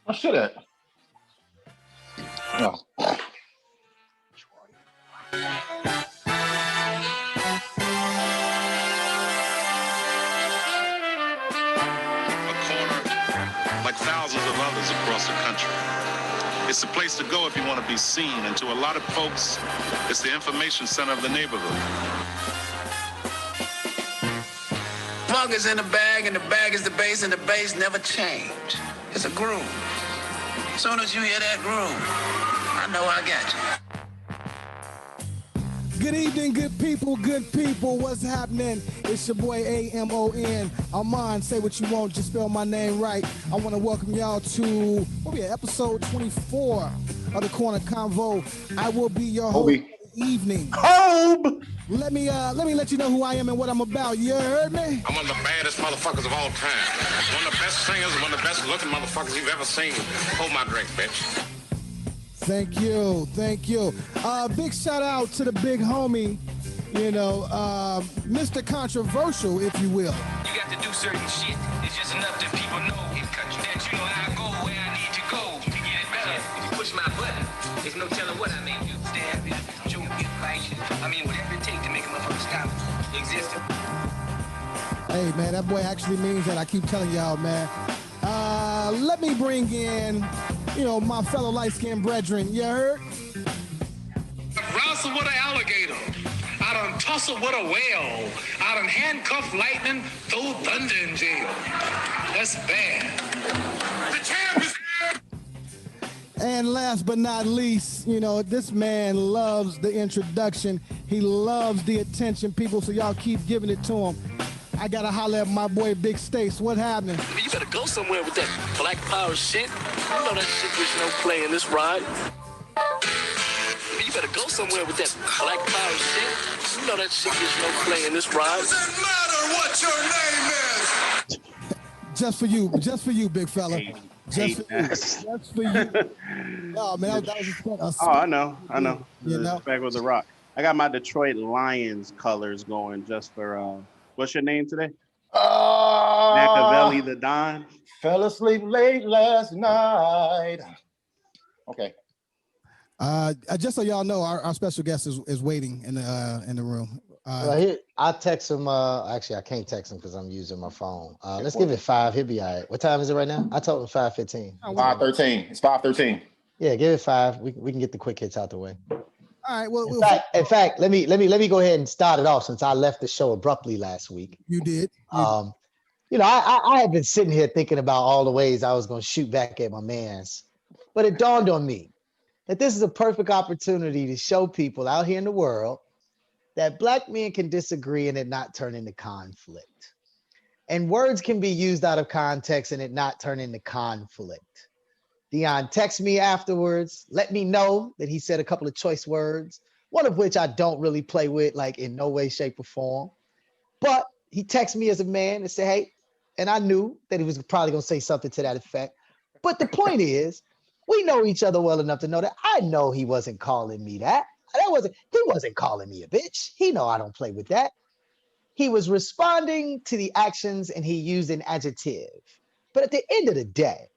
I should have. No. Like thousands of others across the country. It's the place to go if you want to be seen, and to a lot of folks, it's the information center of the neighborhood. Funk is in the bag, and the bag is the bass, and the bass never change. It's a groove. As soon as you hear that groove, I know I got you. Good evening, good people, what's happening? It's your boy A-M-O-N. Armand, say what you want, just spell my name right. I want to welcome y'all to, what we at, episode 24 of the Corner Convo. I will be your host for the evening. Let me let you know who I am and what I'm about. You heard me? I'm one of the baddest motherfuckers of all time. One of the best singers, one of the best looking motherfuckers you've ever seen. Hold my drink, bitch. Thank you. Big shout out to the big homie, Mr. Controversial, if you will. You got to do certain shit. It's just enough that people know that you know how I go where I need to go to get it better. If you push my button, there's no telling what I may do. Stab you, choke you, bite you. I mean, whatever it takes to make a motherfucker stop existing. Hey, man, that boy actually means that. I keep telling y'all, man. Let me bring in, my fellow light-skinned brethren. You heard? I wrestle with an alligator. I done tussle with a whale. I done handcuff lightning, throw thunder in jail. That's bad. The champ is here. And last but not least, this man loves the introduction. He loves the attention, people, so y'all keep giving it to him. I gotta holler at my boy Big Stace. What happened? You better go somewhere with that black power shit. You know that shit was no play in this ride. You better go somewhere with that black power shit. You know that shit gets no play in this ride. Doesn't matter what your name is. Just for you, big fella. Just for you. Oh man, that was I know. Back with the Rock. I got my Detroit Lions colors going just for. What's your name today? Machiavelli the Don. Fell asleep late last night. Okay. Just so y'all know, our special guest is waiting in the room. I text him. Actually, I can't text him because I'm using my phone. Let's give it 5. He'll be all right. What time is it right now? I told him 5:15. 5:13. It's 5:13. Yeah, give it 5. We can get the quick hits out the way. All right. Well, in fact, let me go ahead and start it off since I left the show abruptly last week. You did. I had been sitting here thinking about all the ways I was going to shoot back at my mans, but it dawned on me that this is a perfect opportunity to show people out here in the world that black men can disagree and it not turn into conflict, and words can be used out of context and it not turn into conflict. Dion texted me afterwards, let me know that he said a couple of choice words, one of which I don't really play with, like in no way, shape, or form. But he texted me as a man and said, hey, and I knew that he was probably going to say something to that effect. But the point is, we know each other well enough to know that I know he wasn't calling me that. He wasn't calling me a bitch. He know I don't play with that. He was responding to the actions and he used an adjective. But at the end of the day,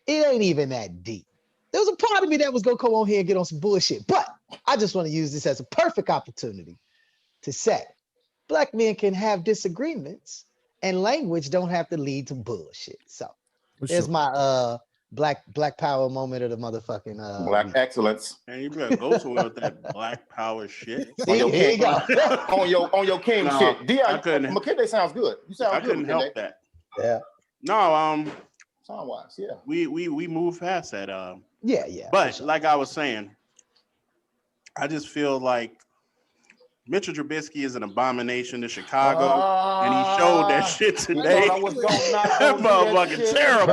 it ain't even that deep. There was a part of me that was going to come on here and get on some bullshit, but I just want to use this as a perfect opportunity to say black men can have disagreements and language don't have to lead to bullshit. So there's my black power moment of the motherfucking Black excellence. And you better go somewhere with that black power shit. On your king, on your king shit. I couldn't. McKinde sounds good. You sound I good. couldn't help that. Yeah. No, sound wise, yeah. We move past that. Yeah. But like I was saying, I just feel like Mitchell Trubisky is an abomination to Chicago, and he showed that shit today. That motherfucker terrible.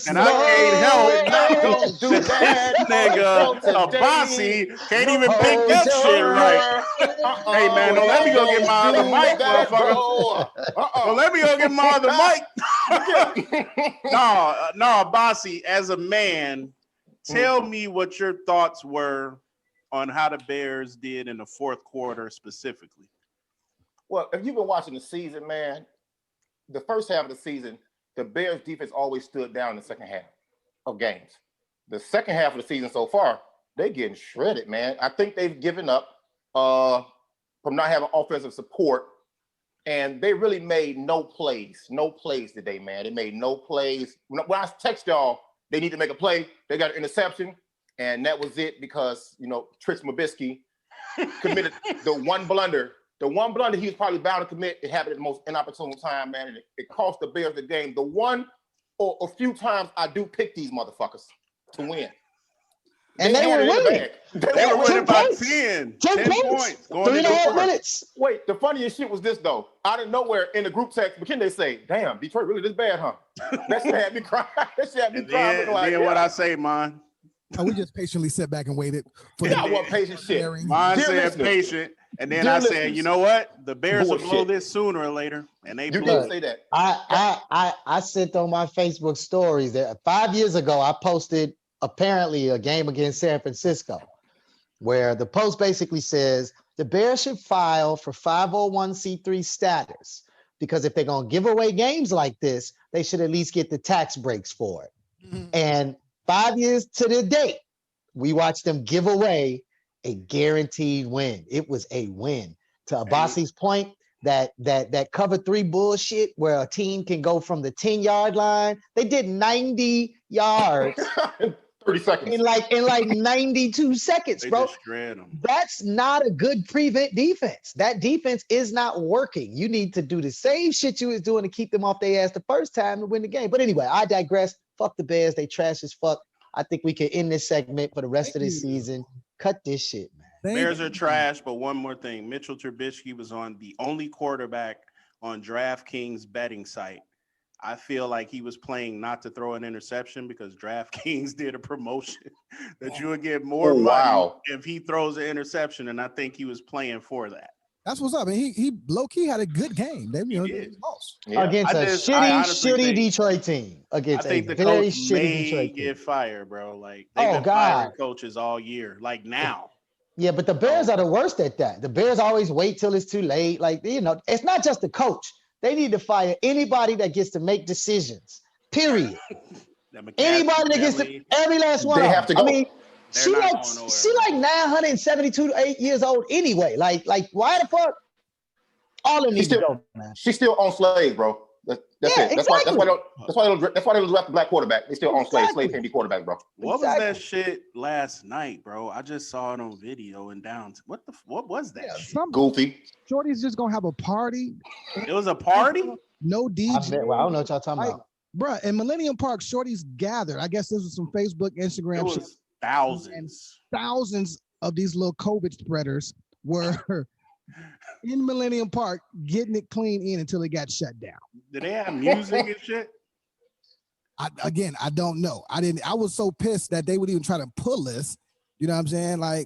And I can't help that nigga Abasi can't even pick that shit right. Hey man, don't let me go get my other mic, motherfucker. Don't let me go get my other mic. No, Abasi, as a man, tell me what your thoughts were on how the Bears did in the fourth quarter specifically. Well, if you've been watching the season, man, the first half of the season, the Bears defense always stood down in the second half. of games. The second half of the season so far, they're getting shredded, man. I think they've given up from not having offensive support, and they really made no plays today, man. They made no plays. When I text y'all, they need to make a play. They got an interception, and that was it because, Trish Trubisky committed the one blunder. The one blunder he was probably bound to commit, it happened at the most inopportune time, man. And it cost the Bears the game. The one or a few times I do pick these motherfuckers to win. And they were winning. They were winning by 10 points. Going into 3.5 the minutes. Wait, the funniest shit was this, though. Out of nowhere in the group text, Kinde say, damn, Detroit really this bad, huh? That shit had me crying. That shit had me crying. Then what I say, man. We just patiently sat back and waited for y'all want patient shit. Mine said patient, and then I said, you know what? The Bears will blow this sooner or later, and they You blew didn't say that. I sent on my Facebook stories that 5 years ago I posted apparently a game against San Francisco, where the post basically says the Bears should file for 501c3 status because if they're gonna give away games like this, they should at least get the tax breaks for it. Mm-hmm. And 5 years to the date, we watched them give away a guaranteed win. It was a win. To Abbasi's point, that cover 3 bullshit where a team can go from the 10-yard line. They did 90 yards 30 seconds. in like 92 seconds, They bro. just shred them. That's not a good prevent defense. That defense is not working. You need to do the same shit you was doing to keep them off their ass the first time to win the game. But anyway, I digress. Fuck the Bears. They trash as fuck. I think we can end this segment for the rest of this season. Cut this shit, man. Bears are trash, but one more thing. Mitchell Trubisky was on the only quarterback on DraftKings betting site. I feel like he was playing not to throw an interception because DraftKings did a promotion that you would get more money if he throws an interception, and I think he was playing for that. That's what's up. And he low-key had a good game. They lost. Yeah. Against a shitty Detroit team. Against a very shitty Detroit team. Get fired, bro. Like, they've been firing coaches all year. Like, now. Yeah, but the Bears are the worst at that. The Bears always wait till it's too late. Like, it's not just the coach. They need to fire anybody that gets to make decisions. Period. Anybody that gets to every last one. They have to go. I mean, she like 972 years old anyway. Like why the fuck? All of them need to go, man. She's still on slave, bro. That's it. That's why they don't draft the black quarterback. They still on slave. Slave can't be quarterback, bro. What was that shit last night, bro? I just saw it on video and down. What was that shit? Goofy. Shorty's just gonna have a party. It was a party? No DJ. I don't know what y'all talking about. Bruh, in Millennium Park, Shorty's gathered. I guess this was some Facebook, Instagram. It was shit. Thousands. And thousands of these little COVID spreaders were in Millennium Park getting it clean in until it got shut down. Did they have music and shit? I don't know. I was so pissed that they would even try to pull this. You know what I'm saying? Like,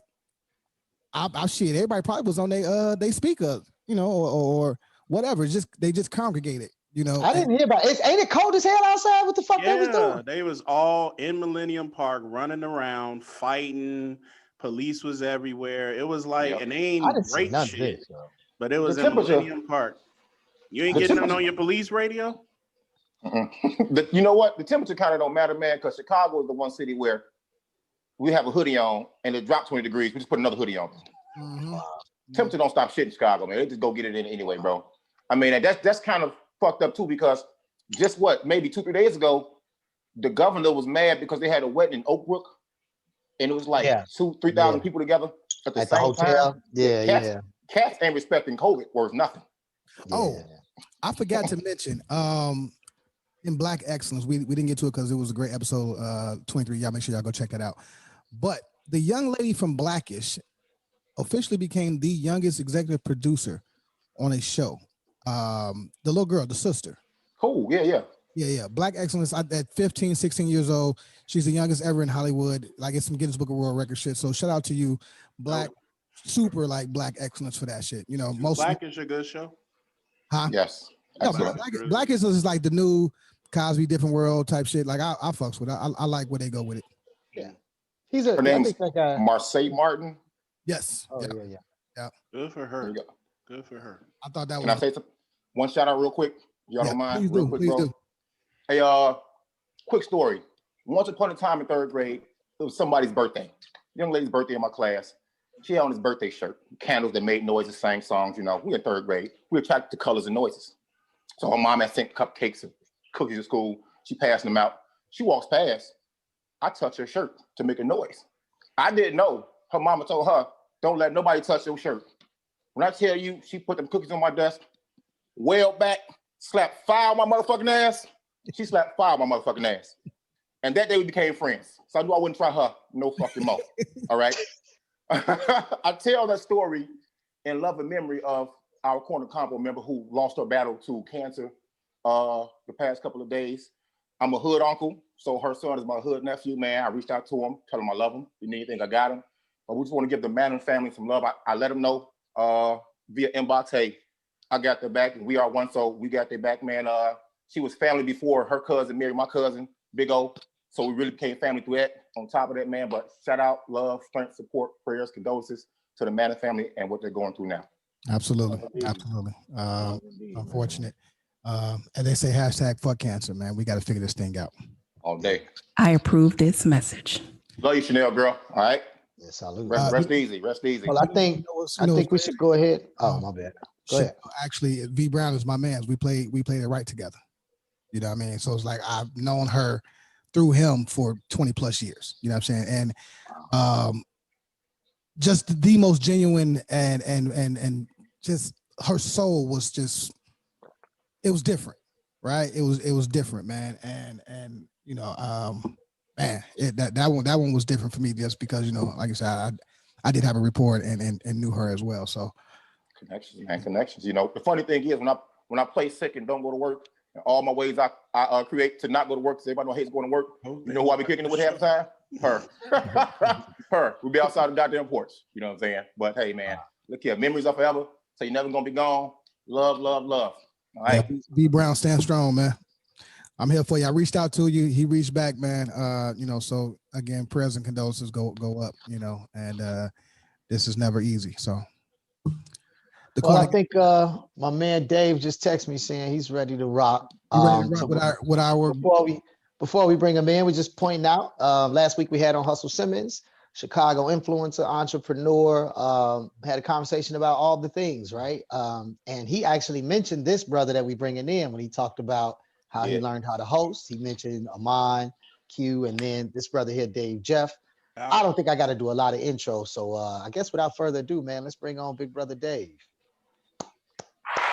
I shit. Everybody probably was on they speakers, or whatever. They just congregated. I didn't hear about it. Ain't it cold as hell outside? What the fuck they was doing? They was all in Millennium Park running around, fighting. Police was everywhere. It was like, and they ain't great shit. But it was in Millennium Park. You ain't getting on your police radio? You know what? The temperature kind of don't matter, man, because Chicago is the one city where we have a hoodie on and it dropped 20 degrees. We just put another hoodie on. Mm-hmm. Temperature don't stop shit in Chicago, man. They just go get it in anyway, bro. I mean, that's kind of fucked up too, because just maybe 2-3 days ago, the governor was mad because they had a wedding in Oak Brook, and it was like 2,000-3,000 people together at the same hotel. time. Yeah, Cats ain't respecting COVID worth nothing. Oh, I forgot to mention, in Black Excellence, we didn't get to it because it was a great episode 23. Y'all make sure y'all go check that out. But the young lady from Blackish officially became the youngest executive producer on a show. The little girl, the sister. Cool. Yeah. Black Excellence at 15, 16 years old. She's the youngest ever in Hollywood. Like, it's some Guinness Book of World Record shit. So shout out to you, Black. Super like Black Excellence for that shit. Blackish a good show. Huh? Yes. No, Blackish is like the new Cosby Different World type shit. Like, I fucks with it. I like where they go with it. Yeah. Her name's Marseille Martin. Yes. Oh, yeah. Good for her. Good for her. I thought that Can I say one shout out real quick? Y'all don't mind? Please do. Hey, quick story. Once upon a time in 3rd grade, it was somebody's birthday. Young lady's birthday in my class. She had on his birthday shirt, candles that made noises, sang songs. You know, we in 3rd grade. We were attracted to colors and noises. So her mom had sent cupcakes and cookies to school. She passed them out. She walks past. I touch her shirt to make a noise. I didn't know. Her mama told her, don't let nobody touch your shirt. When I tell you, she put them cookies on my desk, wailed back, slapped fire on my motherfucking ass. She slapped fire on my motherfucking ass. And that day we became friends. So I knew I wouldn't try her no fucking more. All right? I tell that story in love and memory of our Corner Convo member who lost her battle to cancer the past couple of days. I'm a hood uncle, so her son is my hood nephew, man. I reached out to him, tell him I love him. If you need anything, I got him. But we just want to give the Manning family some love. I let them know via inbox, hey, I got their back, and we are one, so we got their back, man. She was family before her cousin married my cousin, Big O. So we really became family through that. On top of that, man, but shout out, love, strength, support, prayers, condolences to the Manning family and what they're going through now. Absolutely. Unfortunate. And they say #fuckcancer, man. We got to figure this thing out. All day. I approve this message. Love you, Shanelle, girl. All right. Yeah, salute. Rest easy. Rest easy. Well, I think we should go ahead. Oh, my bad. Go ahead. Actually, V Brown is my man. We played it right together. You know what I mean? So it's like I've known her through him for 20 plus years. You know what I'm saying? And just the most genuine and just her soul was just, it was different, right? It was different, man. And you know, man, that one was different for me just because, you know, like I said, I did have a rapport and knew her as well. So connections, man, connections. You know, the funny thing is when I play sick and don't go to work, and all my ways I create to not go to work because everybody hates going to work. You know who I be kicking it with half the time? Her. Her. We'll be outside the goddamn porch. You know what I'm saying? But hey, man, look here. Memories are forever. So you're never going to be gone. Love, love, love. All right. Yeah, B Brown, stand strong, man. I'm here for you. I reached out to you. He reached back, man. You know, so again, prayers and condolences go up, you know, and this is never easy. So well, I think my man Dave just texted me saying he's ready to rock. Before we bring him in, we're just pointing out, last week we had on Hustle Simmons, Chicago influencer, entrepreneur, had a conversation about all the things, right? And he actually mentioned this brother that we bringing in when he talked about how he learned how to host. He mentioned Amon, Q, and then this brother here, Dave Jeff. I don't think I got to do a lot of intro. So I guess without further ado, man, let's bring on big brother Dave.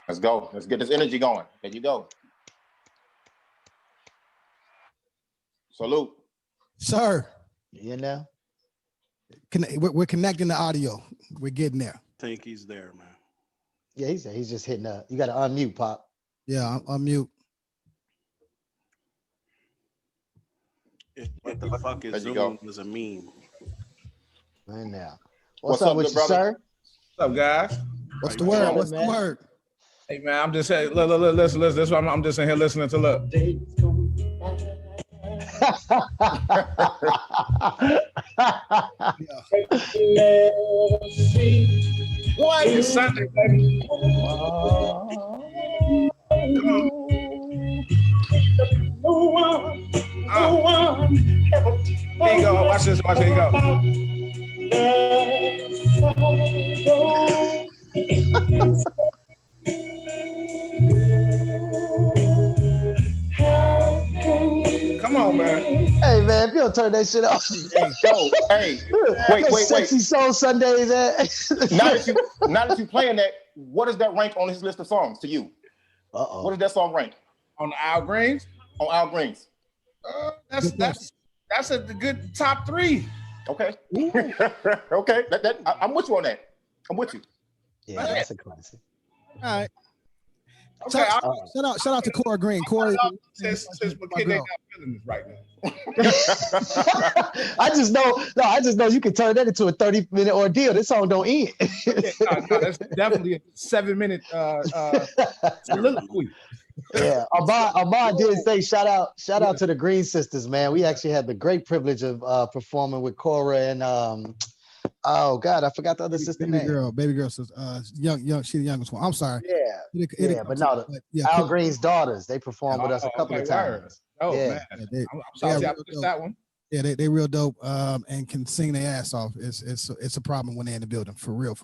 Let's go. Let's get this energy going. There you go. Salute. Sir. You know? We're connecting the audio. We're getting there. I think he's there, man. Yeah, he's just hitting up. You got to unmute, Pop. Yeah, unmute. What the fuck is Zoom is a meme? Right now. What's up with you, sir? What's up, guys? What's the word? What's the word? Hey, man, I'm just saying, listen. This is why I'm just in here listening to look. Why is Sunday, baby? No one. Here you go. Watch this. Here you go. Come on, man. Hey, man, if you don't turn that shit off. Hey, wait. Sexy Soul Sundays, Now that you playing that, what does that rank on his list of songs to you? What does that song rank? On Al Green's? On Al Green's. That's a good top 3. Okay. Okay. I'm with you on that. I'm with you. Yeah, that's a classic. All right. Okay, shout out to Corey Green. Corey, since my kid ain't not feeling this right now. I just know you can turn that into a 30-minute ordeal. This song don't end. No, that's definitely a 7-minute soliloquy. Yeah, Ahmad did say shout out to the Green Sisters, man. We actually had the great privilege of performing with Cora and oh God, I forgot the other sister name. Baby girl sister, young, she the youngest one. I'm sorry. But no, Al Green's daughters, they performed with us a couple of times. Oh Yeah. man, I'm sorry I missed that one. Yeah, they real dope and can sing their ass off. It's a problem when they're in the building, for real.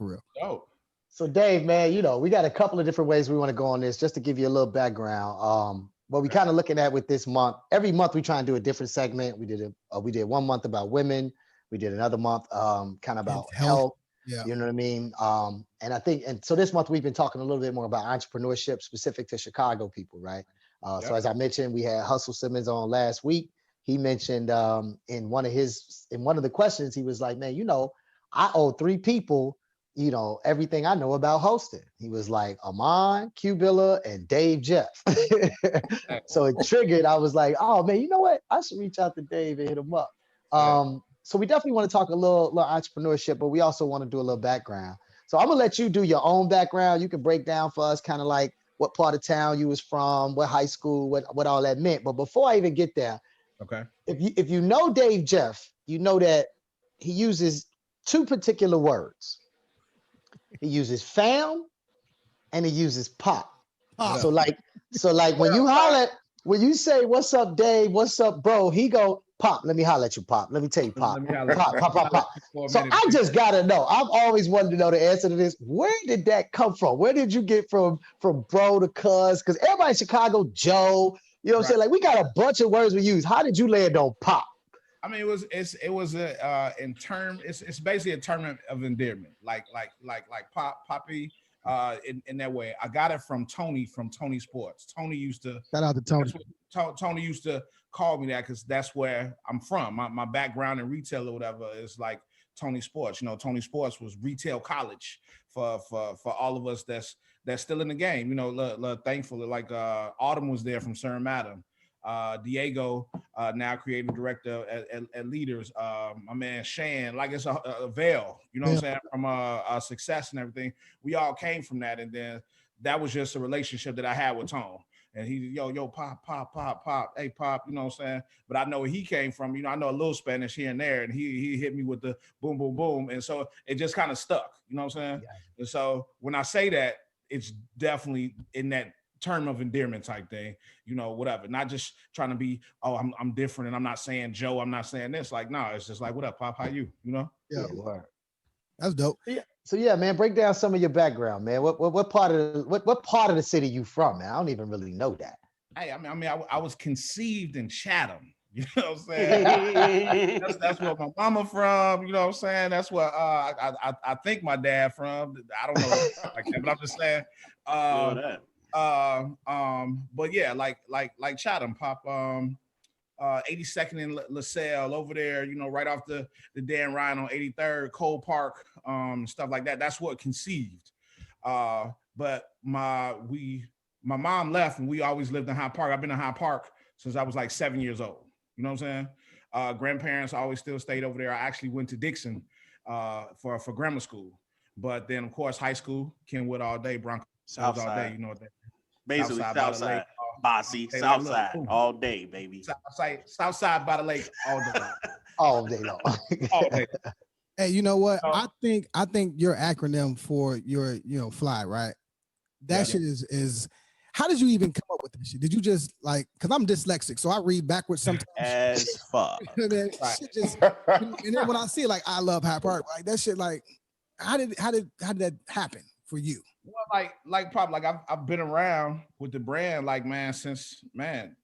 Oh. So Dave, man, we got a couple of different ways we want to go on this, just to give you a little background. What we kind of looking at with this month, every month we try and do a different segment. We did 1 month about women. We did another month kind of about health. Yeah. You know what I mean? And so this month we've been talking a little bit more about entrepreneurship specific to Chicago people, right? So as I mentioned, we had Hustle Simmons on last week. He mentioned in one of the questions, he was like, man, I owe 3 people, everything I know about hosting. He was like, Amon, Q Billa, and Dave Jeff. So it triggered. I was like, oh man, you know what? I should reach out to Dave and hit him up. So we definitely want to talk a little entrepreneurship, but we also want to do a little background. So I'm gonna let you do your own background. You can break down for us kind of like what part of town you was from, what high school, what all that meant. But before I even get there, okay, if you know Dave Jeff, you know that he uses 2 particular words. He uses fam and he uses pop. So like when you holler, when you say, what's up, Dave? What's up, bro? He go, Pop, let me holler at you, Pop. Let me tell you, Pop. Pop. So I just gotta know. I've always wanted to know the answer to this. Where did that come from? Where did you get from bro to cuz? Because everybody in Chicago, Joe, you know what I'm saying? Like we got a bunch of words we use. How did you land on Pop? I mean, it was it's basically a term of endearment, like Pop, Poppy, in that way. I got it from Tony Sports. Tony used to shout out to Tony. Tony used to call me that because that's where I'm from. My background in retail or whatever is like Tony Sports. Tony Sports was retail college for all of us that's still in the game. Thankfully, like Autumn was there from Sir Madam. Diego, now creative director at Leaders. My man Shan, like it's a veil, what I'm saying, from success and everything. We all came from that, and then that was just a relationship that I had with Tone. And he, yo, Pop, hey, Pop, you know what I'm saying? But I know where he came from. I know a little Spanish here and there, and he hit me with the boom, boom, boom. And so it just kind of stuck, you know what I'm saying? Yeah. And so when I say that, it's definitely in that term of endearment type thing, whatever. Not just trying to be, I'm different, and I'm not saying Joe, I'm not saying this. Like, no, it's just like, what up, Pop? How you? Yeah, word. That's dope. Yeah. So yeah, man, break down some of your background, man. What part of the city you from, man? I don't even really know that. Hey, I was conceived in Chatham. You know what I'm saying? that's where my mama from. You know what I'm saying? That's where I think my dad from. I don't know like that, but I'm just saying. But yeah, like Chatham, Pop. 82nd and LaSalle over there, right off the Dan Ryan on 83rd, Cole Park, stuff like that. That's what conceived. But my mom left, and we always lived in Hyde Park. I've been in Hyde Park since I was like 7 years old. You know what I'm saying? Grandparents always still stayed over there. I actually went to Dixon for grammar school. But then, of course, high school, Kenwood all day, Broncos all day. You know what that basically Southside. Bossy, Southside, all day, baby. Southside by the lake, all day. All day long. All day. Hey, you know what? I think your acronym for your, fly, right? That shit is. How did you even come up with this shit? Did you just like? Because I'm dyslexic, so I read backwards sometimes. As fuck. And then shit just, and then when I see like I love Hyde Park, like that shit, like how did that happen for you? Well, like probably like I've been around with the brand since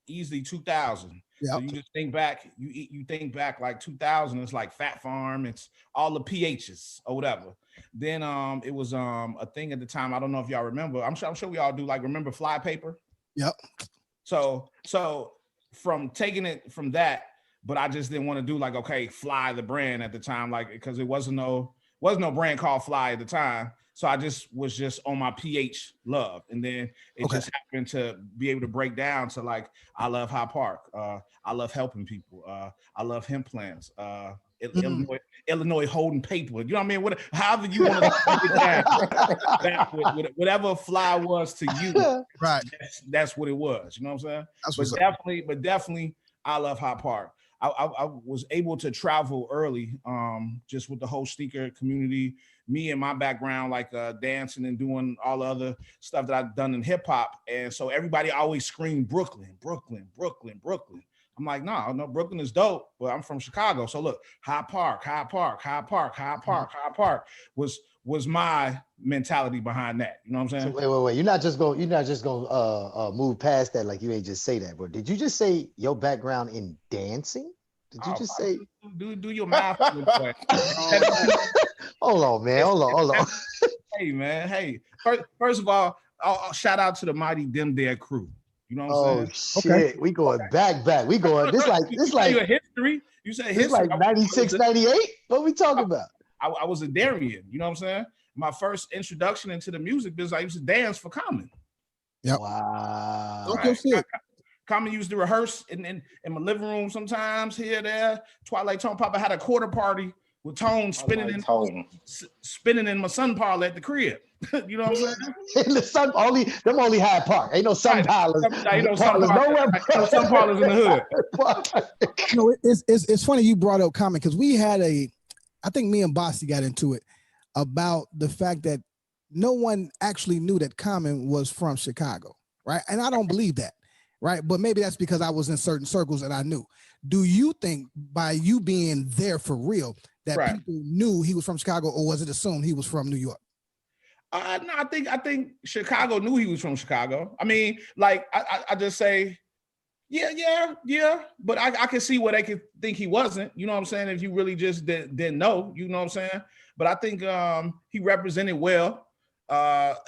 easily 2000. Yep. So you just think back, you think back like 2000. It's like Fat Farm. It's all the PHs or whatever. Then it was a thing at the time. I don't know if y'all remember. I'm sure we all do. Like remember fly paper? Yep. So from taking it from that, but I just didn't want to do like Fly the brand at the time, like because it wasn't no brand called Fly at the time. So I was just on my PH love. And then it just happened to be able to break down to like, I love Hyde Park. I love helping people. I love hemp plants. Illinois holding paper. You know what I mean? However you want to break it down. Whatever Fly was to you, right? That's what it was. You know what I'm saying? But definitely, I love Hyde Park. I was able to travel early, just with the whole sneaker community. Me and my background, like dancing and doing all the other stuff that I've done in hip hop, and so everybody always screamed Brooklyn, Brooklyn, Brooklyn, Brooklyn. I'm like, no, Brooklyn is dope, but I'm from Chicago. So look, Hyde Park was my mentality behind that. You know what I'm saying? So wait. You're not just gonna move past that like you ain't just say that, bro. Did you just say your background in dancing? Did you just say do your math? Hold on, man. Hold on. Hey, man. Hey, first of all, I'll shout out to the mighty Dem Dare crew. You know what I'm saying? Shit, okay. We going back. We going this like your history. You say history. Like 96, 98. What we talking about? I was a Darian. You know what I'm saying? My first introduction into the music business, I used to dance for Common. Yep. Wow. Okay, shit. Common used to rehearse in my living room sometimes here, there. Twilight Tone Papa had a quarter party with Tone spinning in my sun parlor at the crib. You know what I'm saying? In the sun, only Hyde Park. Ain't no sun parlors. Ain't no sun parlors in the hood. It's funny you brought up Common because we had I think me and Bossy got into it about the fact that no one actually knew that Common was from Chicago, right? And I don't believe that, right? But maybe that's because I was in certain circles and I knew. Do you think by you being there for real that people knew he was from Chicago, or was it assumed he was from New York? No, I think Chicago knew he was from Chicago. I mean, like I just say, yeah. But I can see where they could think he wasn't. You know what I'm saying? If you really just didn't know, you know what I'm saying? But I think he represented well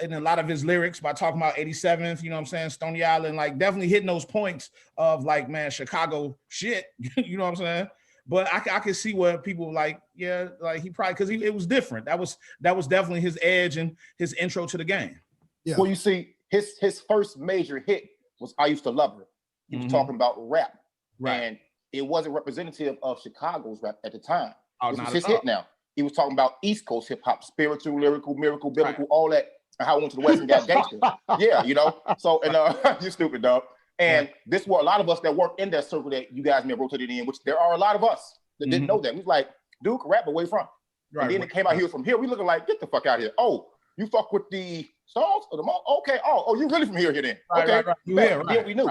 in a lot of his lyrics by talking about 87th, you know what I'm saying? Stony Island, like definitely hitting those points of like, man, Chicago shit, you know what I'm saying? But I can see where people like, yeah, like he probably, because it was different. That was definitely his edge and his intro to the game. Yeah. Well, you see, his first major hit was I Used to Love Her. He was talking about rap. Right. And it wasn't representative of Chicago's rap at the time. This was his hit now. He was talking about East Coast hip hop, spiritual, lyrical, miracle, biblical, all that, and how I went to the West and got gangster. Yeah, you know. So, and you stupid, dog. And this was a lot of us that work in that circle that you guys may have rotated in, which there are a lot of us that didn't know that. We was like, dude, can rap, but where you from? Right, and then it came out here from here. We looking like, get the fuck out of here. Oh, you fuck with the songs or the mall? Okay. Oh, you really from here then? Okay. Yeah, we knew.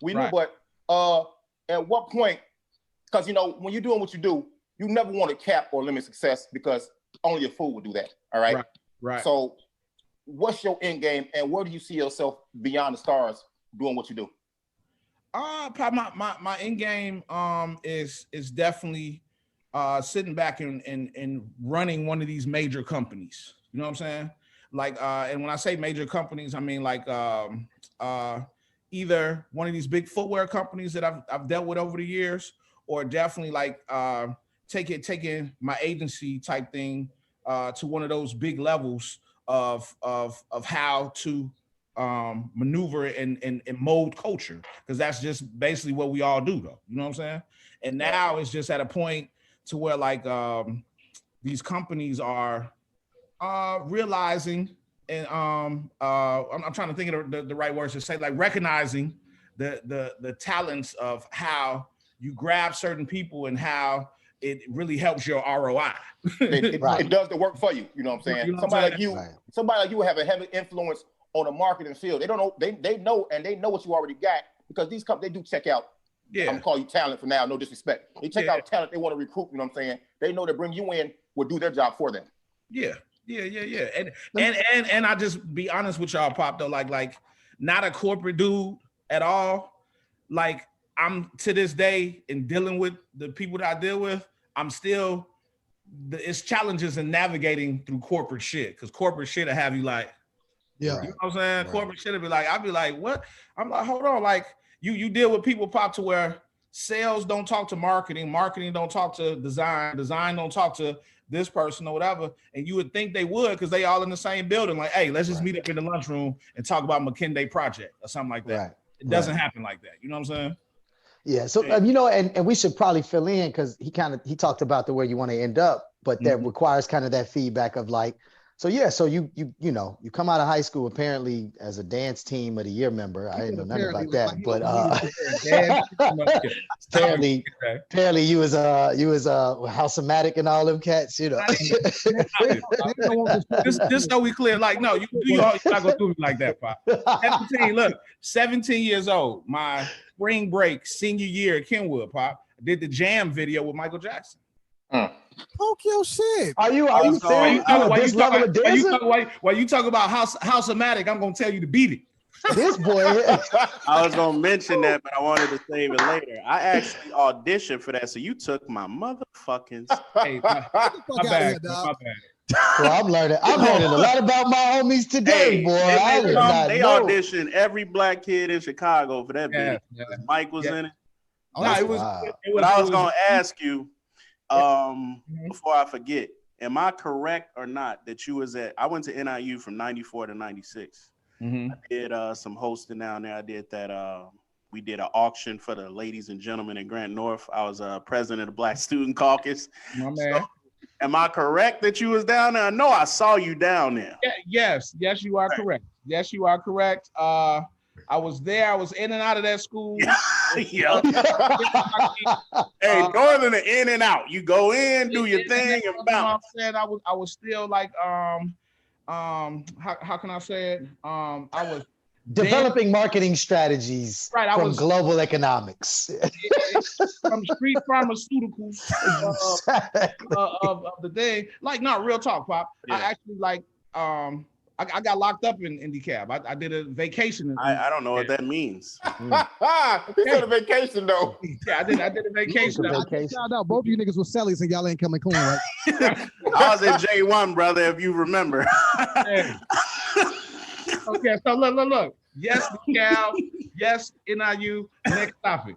We knew, but at what point? Because you know, when you're doing what you do, you never want to cap or limit success because only a fool would do that. All right. Right. So, what's your end game, and where do you see yourself beyond the stars doing what you do? Probably my end game is definitely sitting back and running one of these major companies. You know what I'm saying? Like, and when I say major companies, I mean like either one of these big footwear companies that I've dealt with over the years, or definitely like taking my agency type thing to one of those big levels of how to maneuver and mold culture, because that's just basically what we all do, though. You know what I'm saying? And now it's just at a point to where like these companies are realizing, and I'm trying to think of the right words to say, like recognizing the talents of how you grab certain people and how it really helps your ROI. It does the work for you. You know what I'm saying? You know somebody like you have a heavy influence on the marketing field. They don't know, they know, and they know what you already got, because these companies, they do check out. Yeah. I'm gonna call you talent for now, no disrespect. They check out talent they want to recruit, you know what I'm saying? They know that bring you in will do their job for them. Yeah. And I just be honest with y'all, Pop, though, like not a corporate dude at all. Like, I'm to this day in dealing with the people that I deal with, I'm still, it's challenges in navigating through corporate shit, because corporate shit will have you like, you know what I'm saying? Right. Corporate shit will be like, I'll be like, what? I'm like, hold on, like you deal with people, Pop, to where sales don't talk to marketing don't talk to design don't talk to this person or whatever, and you would think they would because they all in the same building. Like, hey, let's just meet up in the lunchroom and talk about Kinde project or something like that. Right. It doesn't happen like that. You know what I'm saying? Yeah. So you know, and we should probably fill in, because he talked about the where you want to end up, but that requires kind of that feedback of like, So yeah, so you know, you come out of high school apparently as a dance team of the year member. I didn't know nothing about that, but apparently you was House-O-Matic and all them cats, you know. This so we clear. Like, no, you're not gonna do me like that, Pop. 17, look, 17 years old, my spring break senior year at Kenwood, Pop. I did the Jam video with Michael Jackson. Tokyo shit. Are you serious? While you talk about House-O-Matic, I'm gonna tell you to beat it. This boy. I was gonna mention that, but I wanted to save it later. I actually auditioned for that, so you took my motherfucking. Hey, my bad. Well, I'm learning a lot about my homies today, boy. They auditioned every black kid in Chicago for that video. Mike was in it. No, it was. But I was gonna ask you. Before I forget, am I correct or not that you was I went to NIU from 94 to 96. I did some hosting down there. I did that. We did an auction for the ladies and gentlemen in Grant North. I was president of the Black Student Caucus. My man. So, am I correct that you was down there? I know I saw you down there. Yes, you are correct. Yes, you are correct. I was there. I was in and out of that school. Yeah. Hey, Northern in and out. You go in, do your thing, and bounce. I was still like how can I say it? I was developing marketing strategies from global economics. From street pharmaceuticals of the day. Like, not real talk, Pop. Yeah. I actually I got locked up in DeKalb. I did a vacation. I don't know what that means. He did a vacation though. Yeah, I did a vacation. Shout out, both of you niggas were sellies and y'all ain't coming clean, right? I was at J1, brother, if you remember. Okay, so look. Yes, DeKalb. Yes, NIU. Next topic.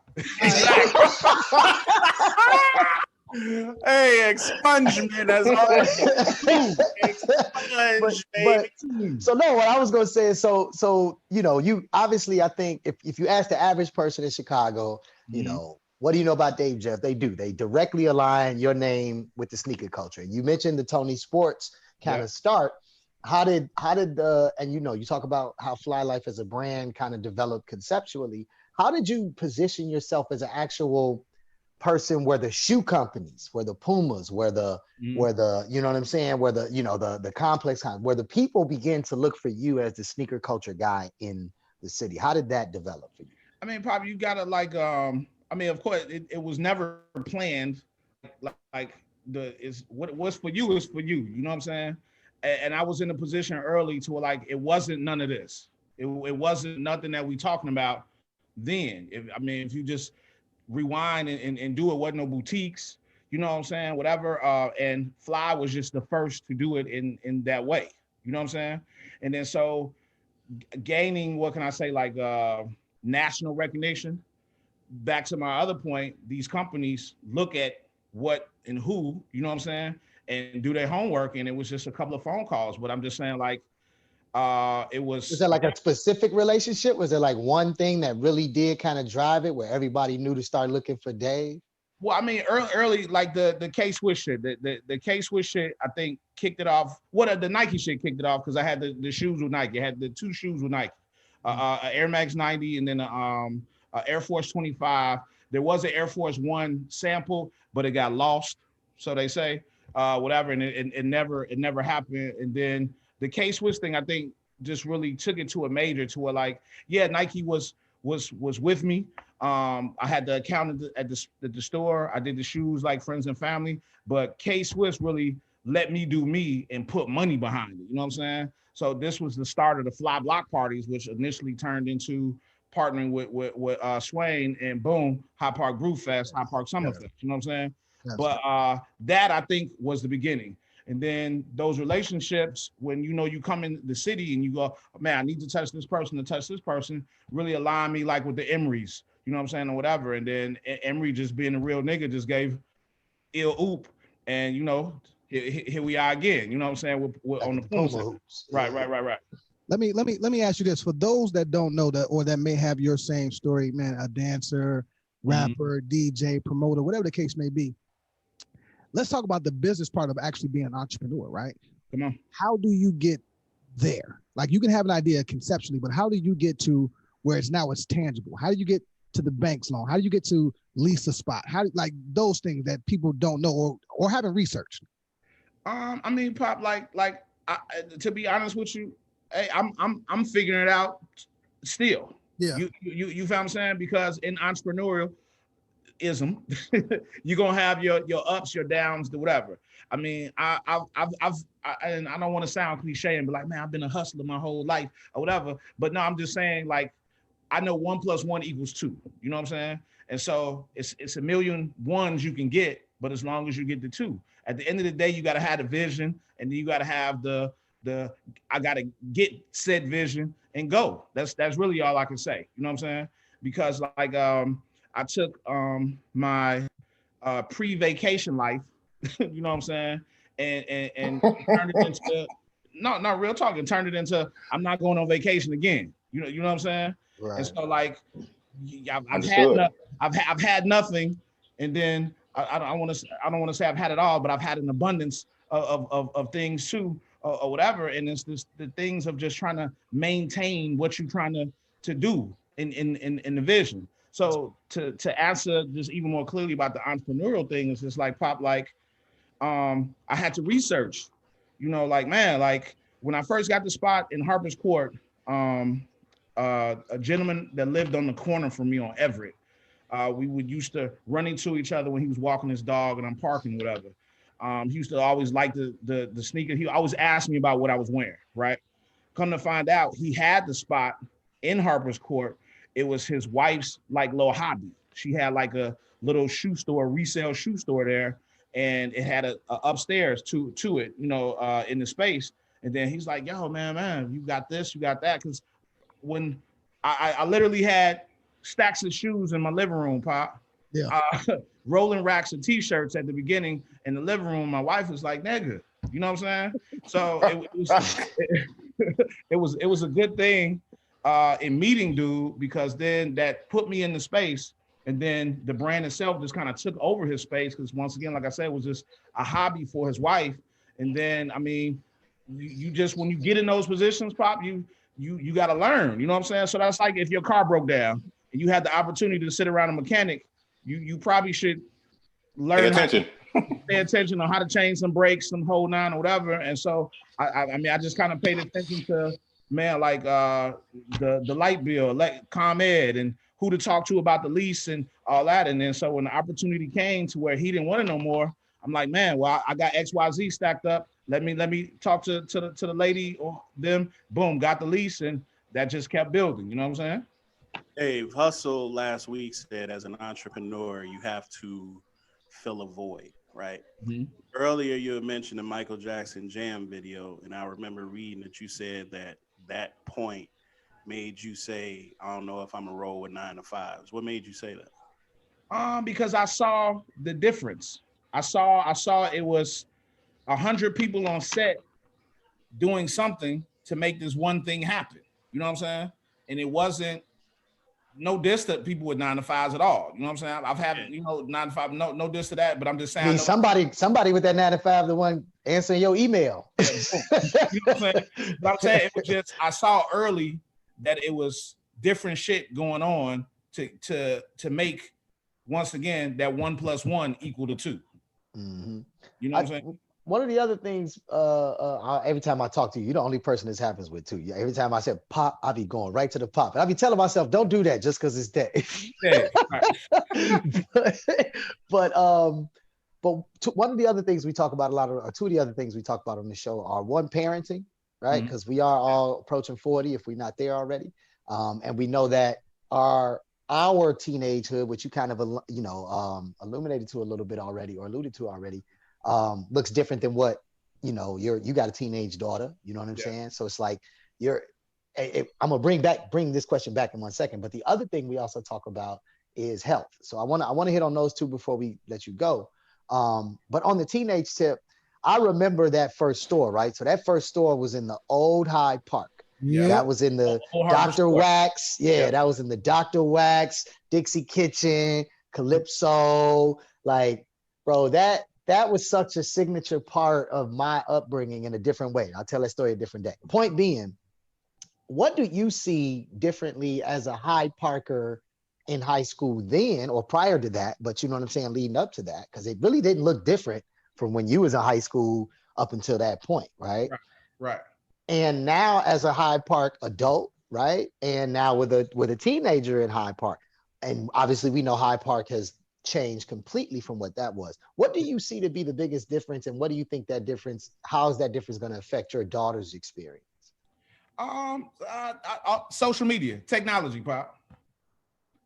Hey, expungement as always. So no, what I was gonna say is so you know, you obviously, I think if you ask the average person in Chicago, you know, what do you know about Dave Jeff? They directly align your name with the sneaker culture. You mentioned the Tony Sports kind of start. How did and you know, you talk about how Fly Life as a brand kind of developed conceptually. How did you position yourself as an actual person where the shoe companies, where the Pumas, where the you know what I'm saying, where the, you know, the complex, where the people begin to look for you as the sneaker culture guy in the city? How did that develop for you? I mean, probably you gotta I mean, of course, it was never planned. What's for you is for you. You know what I'm saying? And I was in a position early to it wasn't none of this. It wasn't nothing that we talking about then. If you just rewind and do it, wasn't no boutiques, you know what I'm saying, whatever. And Fly was just the first to do it in that way. You know what I'm saying? And then so gaining, what can I say, national recognition. Back to my other point, these companies look at what and who, you know what I'm saying, and do their homework. And it was just a couple of phone calls, but I'm just saying it was. Was there like a specific relationship? Was there like one thing that really did kind of drive it where everybody knew to start looking for Dave? Well, I mean, early like the K-Swiss shit, the K-Swiss shit, I think kicked it off. The Nike shit kicked it off because I had the shoes with Nike. I had the two shoes with Nike, Air Max 90 and then Air Force 25. There was an Air Force 1 sample, but it got lost, so they say, whatever, and it never happened. And then the K-Swiss thing, I think, just really took it to a major, to where Nike was with me. I had the account at the store. I did the shoes like friends and family, but K-Swiss really let me do me and put money behind it. You know what I'm saying? So this was the start of the Fly Block parties, which initially turned into partnering with Swain, and boom, High Park Groove Fest, High Park Summer Fest. You know what I'm saying? But that, I think, was the beginning. And then those relationships, when you come in the city and you go, man, I need to touch this person, really align me with the Emerys, you know what I'm saying, or whatever. And then Emery, just being a real nigga, just gave ill oop, and here we are again. You know what I'm saying? We're on the Puma. Right. Let me ask you this: for those that don't know that, or that may have your same story, man, a dancer, rapper, DJ, promoter, whatever the case may be. Let's talk about the business part of actually being an entrepreneur, right? Come on. How do you get there? Like you can have an idea conceptually, but how do you get to where it's tangible? How do you get to the bank's loan? How do you get to lease a spot? Like those things that people don't know or haven't researched? I mean, Pop, to be honest with you, hey, I'm figuring it out still. Yeah. You found what I'm saying? Because in entrepreneurialism, you're gonna have your ups, your downs, the whatever. I mean, and I don't want to sound cliche and be like, man, I've been a hustler my whole life or whatever. But no, I'm just saying, like, I know 1 + 1 = 2. You know what I'm saying? And so it's a million ones you can get, but as long as you get the 2. At the end of the day, you got to have the vision, and then you got to have the I got to get said vision and go. That's really all I can say. You know what I'm saying? Because like I took my pre-vacation life, you know what I'm saying, and turned it into not real talk, and turned it into I'm not going on vacation again. You know what I'm saying? Right. And so like I've had nothing, and then I don't want to say I've had it all, but I've had an abundance of things too, or whatever. And it's this the things of just trying to maintain what you're trying to do in the vision. So to answer just even more clearly about the entrepreneurial thing, is just like Pop, like I had to research, you know, like man, like when I first got the spot in Harper's Court, a gentleman that lived on the corner from me on Everett. We would used to run into each other when he was walking his dog and I'm parking, whatever. He used to always like the sneaker. He always asked me about what I was wearing, right? Come to find out, he had the spot in Harper's Court. It was his wife's like little hobby. She had like a little shoe store, resale shoe store there, and it had a upstairs to it, you know, in the space. And then he's like, yo, man, you got this, you got that. Because when I literally had stacks of shoes in my living room, Pop. Yeah. Rolling racks of t-shirts at the beginning in the living room. My wife was like, nigga, you know what I'm saying? So it was a good thing in meeting dude, because then that put me in the space, and then the brand itself just kind of took over his space, because once again, like I said, it was just a hobby for his wife. And then, I mean, you just, when you get in those positions, Pop, you got to learn, you know what I'm saying? So that's like if your car broke down and you had the opportunity to sit around a mechanic, you probably should learn pay attention on how to change some brakes, some whole nine or whatever. And so I mean, I just kind of paid attention to, man, like the light bill, like ComEd, and who to talk to about the lease and all that. And then so when the opportunity came to where he didn't want it no more, I'm like, man, well, I got XYZ stacked up. Let me talk to the lady or them. Boom, got the lease, and that just kept building. You know what I'm saying? Dave, Hustle last week said, as an entrepreneur, you have to fill a void, right? Mm-hmm. Earlier, you had mentioned the Michael Jackson Jam video, and I remember reading that you said that point made you say, I don't know if I'm gonna roll with 9 to 5s. What made you say that? Because I saw the difference. I saw it was 100 people on set doing something to make this one thing happen. You know what I'm saying? And it wasn't no diss to people with 9 to 5s at all. You know what I'm saying? I've had, 9 to 5, no diss to that, but I'm just saying. I mean, somebody with that 9 to 5, the one answering your email. You know what I'm saying? But I'm saying it was just, I saw early that it was different shit going on to make, once again, that 1 + 1 = 2. Mm-hmm. You know what I'm saying? One of the other things, every time I talk to you, you're the only person this happens with too. Every time I said pop, I be going right to the pop. And I be telling myself, don't do that just because it's Dave. Yeah, but one of the other things we talk about two of the other things we talk about on the show are, one, parenting, right? Because we are all approaching 40 if we're not there already. And we know that our teenagehood, which you kind of, illuminated to a little bit already, or alluded to already, looks different than what, you got a teenage daughter, you know what I'm saying? So it's like I'm gonna bring this question back in 1 second. But the other thing we also talk about is health. So I want to hit on those two before we let you go. But on the teenage tip, I remember that first store, right? So that first store was in the old Hyde Park. Yeah. That was in the Dr. Wax. Yeah, that was in the Dr. Wax, Dixie Kitchen, Calypso. Like, bro, that that was such a signature part of my upbringing in a different way. I'll tell that story a different day. Point being, what do you see differently as a Hyde Parker in high school then or prior to that? But you know what I'm saying, leading up to that, because it really didn't look different from when you was in high school up until that point, right? Right. And now as a Hyde Park adult, right? And now with a teenager in Hyde Park. And obviously we know Hyde Park has changed completely from what that was. What do you see to be the biggest difference? And what do you think that difference, how is that difference going to affect your daughter's experience? Social media, technology, Pop.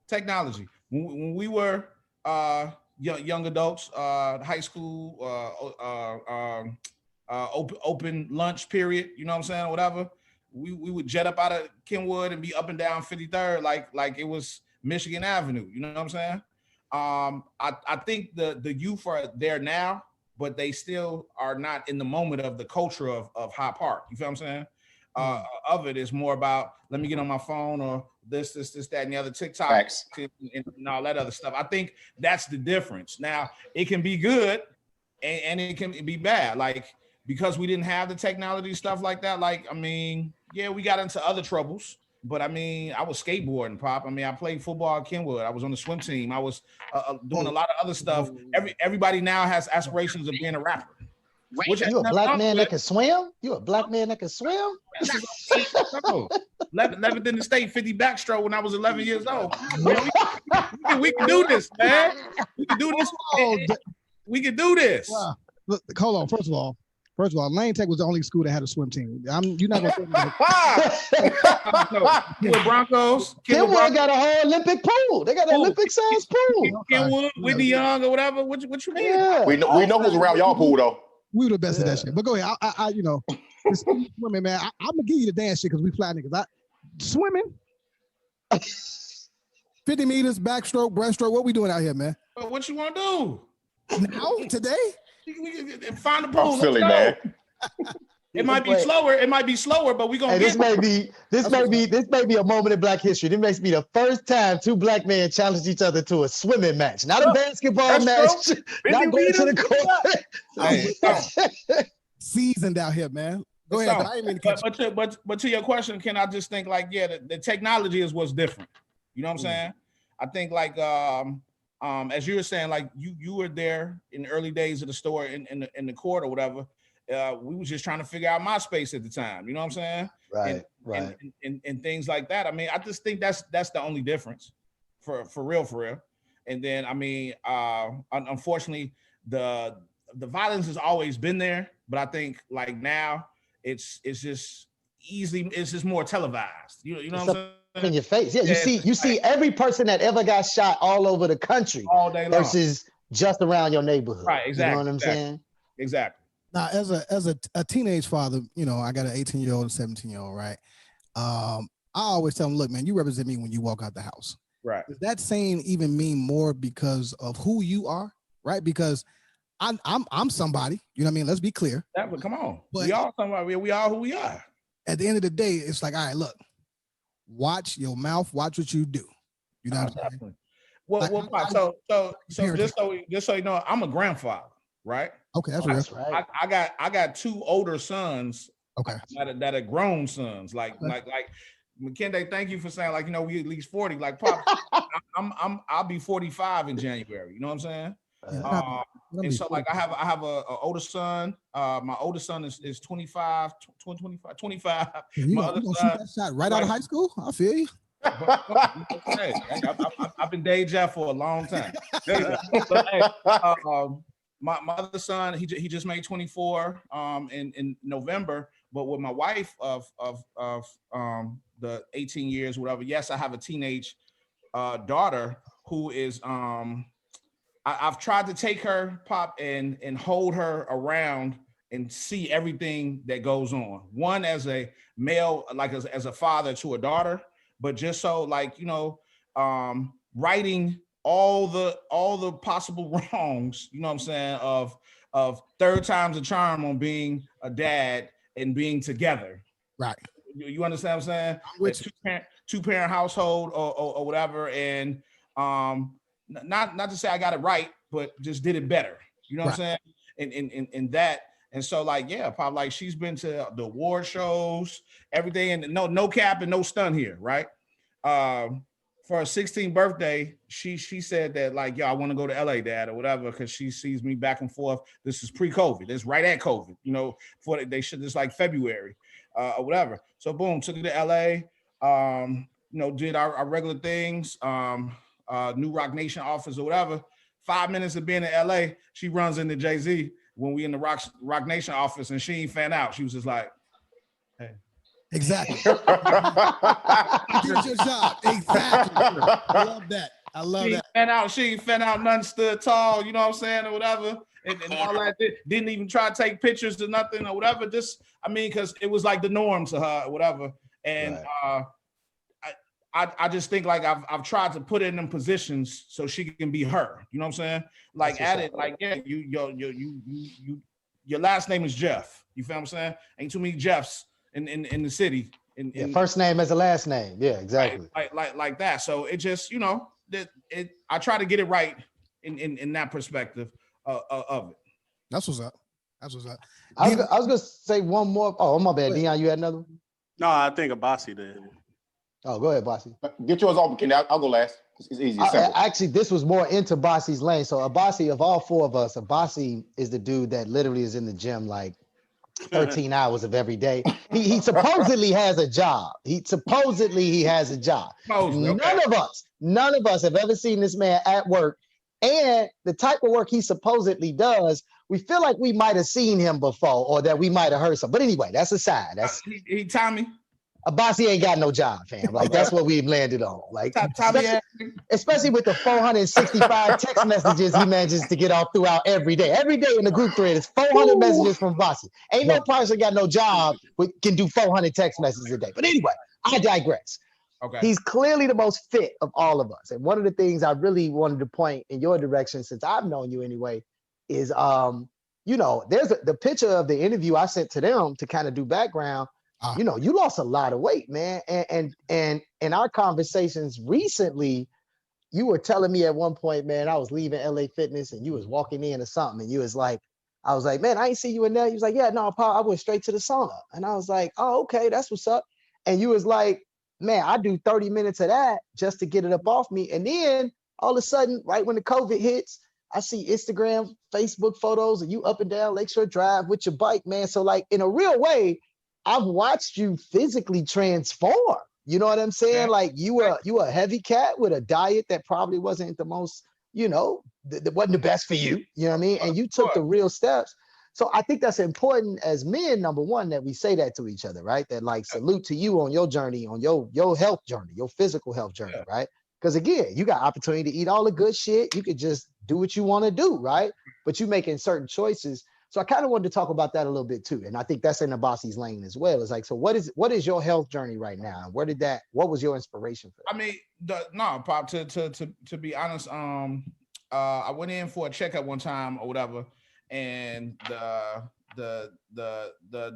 Technology. When we were young adults, high school, open lunch period, you know what I'm saying, whatever, we would jet up out of Kenwood and be up and down 53rd like it was Michigan Avenue, you know what I'm saying? I think the youth are there now, but they still are not in the moment of the culture of Hyde Park. You feel what I'm saying? Of it is more about, let me get on my phone or this, that, and the other, TikTok and all that other stuff. I think that's the difference. Now, it can be good and it can be bad. Like, because we didn't have the technology, stuff like that. Like, I mean, yeah, we got into other troubles. But I mean, I was skateboarding, Pop. I mean, I played football at Kenwood. I was on the swim team. I was doing a lot of other stuff. Everybody now has aspirations of being a rapper. You a black man that can swim? You a black man that can swim? 11th in the state, 50 backstroke when I was 11 years old. We can do this, man. We can do this. We can do this. Wow. Look, hold on. First of all, Lane Tech was the only school that had a swim team. You're not gonna Kenwood Broncos. Kenwood got a whole Olympic pool. They got an Olympic size pool. Kenwood, Whitney Young, or whatever. What you mean? Yeah. We know who's around y'all pool though. We were the best of that shit. But go ahead. I you know, swimming, man. I'm gonna give you the dance shit because we fly niggas. Swimming. 50 meters, backstroke, breaststroke. What we doing out here, man? What you want to do? Now, today? We can find the pool. I'm silly, man. It might be slower. It might be slower, but we gonna. Hey, this may be a moment in Black history. This may be the first time two black men challenged each other to a swimming match, not a basketball match, not going to the court. Seasoned out here, man. Go ahead. I ain't mean to but to your question, Ken, I just think like, yeah, the technology is what's different. You know what I'm saying? I think like as you were saying, like you were there in the early days of the store in the court or whatever. We was just trying to figure out MySpace at the time. You know what I'm saying? Right. And things like that. I mean, I just think that's the only difference for real. And then, I mean, unfortunately, the violence has always been there, but I think like now it's just easily, it's just more televised. You know what I'm saying? In your face. Yeah, you see every person that ever got shot all over the country all day long versus just around your neighborhood. Right, exactly. You know what I'm saying? Exactly. Now, as a teenage father, you know, I got an 18-year-old and 17-year-old, right? I always tell them, look, man, you represent me when you walk out the house. Right. Does that saying even mean more because of who you are, right? Because I'm somebody, you know what I mean? Let's be clear. But come on. But we all somebody. We are who we are. At the end of the day, it's like, all right, look, watch your mouth, watch what you do. You know what I'm saying? Well, so just so you know, I'm a grandfather, right? Okay, that's right. I got two older sons. Okay. That are grown sons. Like Kinde, thank you for saying, like, you know, we at least 40. Like, Pop, I'll be 45 in January. You know what I'm saying? And so like I have a older son. My oldest son is 25. You other gonna son, shoot that shot right out of high school? I feel you. Hey, I've been Dave Jeff for a long time. My other son, he just made 24 in November. But with my wife of the 18 years, whatever. Yes, I have a teenage daughter who is I've tried to take her, Pop, and hold her around and see everything that goes on. One, as a male, like as a father to a daughter, but just so like, you know, righting all the possible wrongs, you know what I'm saying, of third time's a charm on being a dad and being together. Right. You understand what I'm saying? Two-parent household or whatever, and not to say I got it right, but just did it better. You know what I'm saying? And that. And so like, yeah, probably like she's been to the award shows, everything, and no cap and no stun here, right? For her 16th birthday, she said that like, yo, I want to go to LA, Dad, or whatever, because she sees me back and forth. This is pre-COVID. It's right at COVID, you know, for they should just like February, or whatever. So boom, took it to LA, you know, did our regular things, New Rock Nation office or whatever. 5 minutes of being in LA, she runs into Jay-Z when we in the Rock Nation office, and she ain't fan out. She was just like, hey. Exactly. Here's your job. Exactly. I love that. I love that. She ain't fan out, nothing, stood tall, you know what I'm saying, or whatever. And all that. Didn't even try to take pictures or nothing or whatever. Just, I mean, because it was like the norm to her or whatever. And I just think like I've tried to put her in them positions so she can be her. You know what I'm saying? Like at it, like, yeah, your last name is Jeff. You feel what I'm saying? Ain't too many Jeffs in the city. First name as a last name. Yeah, exactly. Like that. So it just, you know, I try to get it right in that perspective of it. That's what's up. That's what's up. I was gonna say one more. Oh, my bad. Dion, you had another one? No, I think Abasi did. Oh, go ahead, Bossy. Get yours off, Kinde. I'll go last. It's easy. Actually, this was more into Bossy's lane. So Abasi, of all four of us, Abasi is the dude that literally is in the gym like 13 hours of every day. He supposedly has a job. He has a job. None of us have ever seen this man at work. And the type of work he supposedly does, we feel like we might have seen him before or that we might have heard something. But anyway, that's aside. That's he Tommy. Abasi ain't got no job, fam. Like that's what we've landed on. Like especially with the 465 text messages he manages to get off throughout every day. Every day in the group thread is 400 messages from Abasi. Ain't no person got no job who can do 400 text messages a day. But anyway, I digress. Okay. He's clearly the most fit of all of us. And one of the things I really wanted to point in your direction since I've known you anyway is, you know, there's the picture of the interview I sent to them to kind of do background. You know, you lost a lot of weight, man. And in our conversations recently, you were telling me at one point, man, I was leaving LA Fitness and you was walking in or something. And you was like, I was like, man, I ain't see you in there. He was like, yeah, no, Paul, I went straight to the sauna. And I was like, oh, okay, that's what's up. And you was like, man, I do 30 minutes of that just to get it up off me. And then all of a sudden, right when the COVID hits, I see Instagram, Facebook photos of you up and down Lakeshore Drive with your bike, man. So like in a real way, I've watched you physically transform. You know what I'm saying? Yeah. Like you were a heavy cat with a diet that probably wasn't the most, you know, that wasn't the best for you. You know what I mean? And you took the real steps. So I think that's important as men, number one, that we say that to each other, right? That like salute to you on your journey, on your health journey, your physical health journey, right? Because again, you got opportunity to eat all the good shit. You could just do what you want to do, right? But you making certain choices. So I kind of wanted to talk about that a little bit too. And I think that's in Abasi's lane as well. It's like, so what is your health journey right now? And what was your inspiration for that? I mean, Pop, to be honest, I went in for a checkup one time or whatever. And the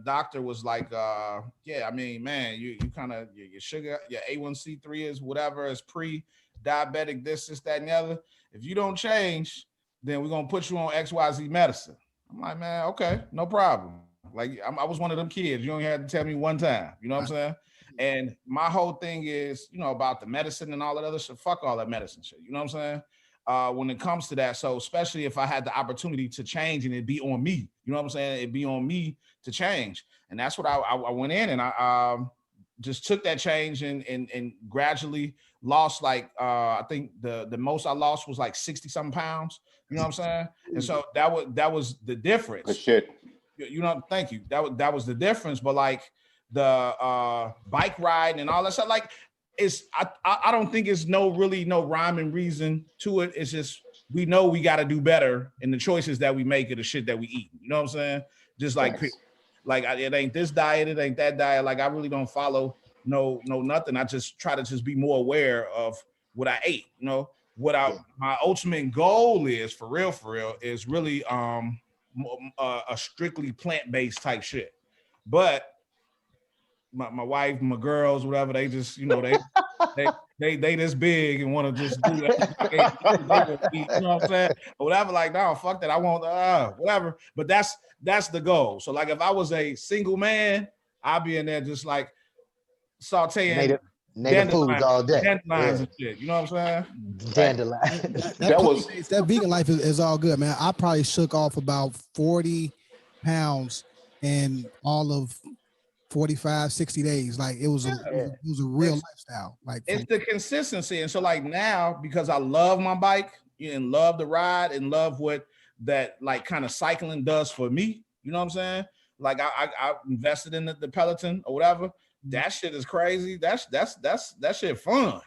doctor was like, yeah, I mean, man, you kind of your sugar, your A1C3 is whatever, is pre-diabetic, this, that, and the other. If you don't change, then we're gonna put you on XYZ medicine. I'm like, man, okay, no problem. Like I was one of them kids. You only had to tell me one time. You know what I'm saying? And my whole thing is, you know, about the medicine and all that other shit. Fuck all that medicine shit. You know what I'm saying? When it comes to that. So especially if I had the opportunity to change and it'd be on me, you know what I'm saying? It'd be on me to change. And that's what I went in and I just took that change and gradually lost like, I think the most I lost was like 60 something pounds, you know what I'm saying? And so that was the difference. Good shit. You know, thank you. That was the difference. But like the bike ride and all that stuff, like, I don't think it's no rhyme and reason to it. It's just we know we got to do better in the choices that we make of the shit that we eat. You know what I'm saying? Just like it ain't this diet, it ain't that diet. Like I really don't follow no nothing. I just try to just be more aware of what I ate. You know what my ultimate goal is for real is really a strictly plant-based type shit. But my wife, my girls, whatever, they just, you know, they they this big and want to just do that. You know what I'm saying? Or whatever. Like, no, fuck that. I want whatever. But that's the goal. So like, if I was a single man, I'd be in there just like sauteing native foods all day. Dandelions and shit. You know what I'm saying? Dandelion. That vegan life is all good, man. I probably shook off about 40 pounds in all of 45, 60 days. Like it was a real lifestyle. Like it's the consistency. And so like now, because I love my bike and love the ride and love what that like kind of cycling does for me, you know what I'm saying? Like I invested in the Peloton or whatever. That shit is crazy. That shit fun.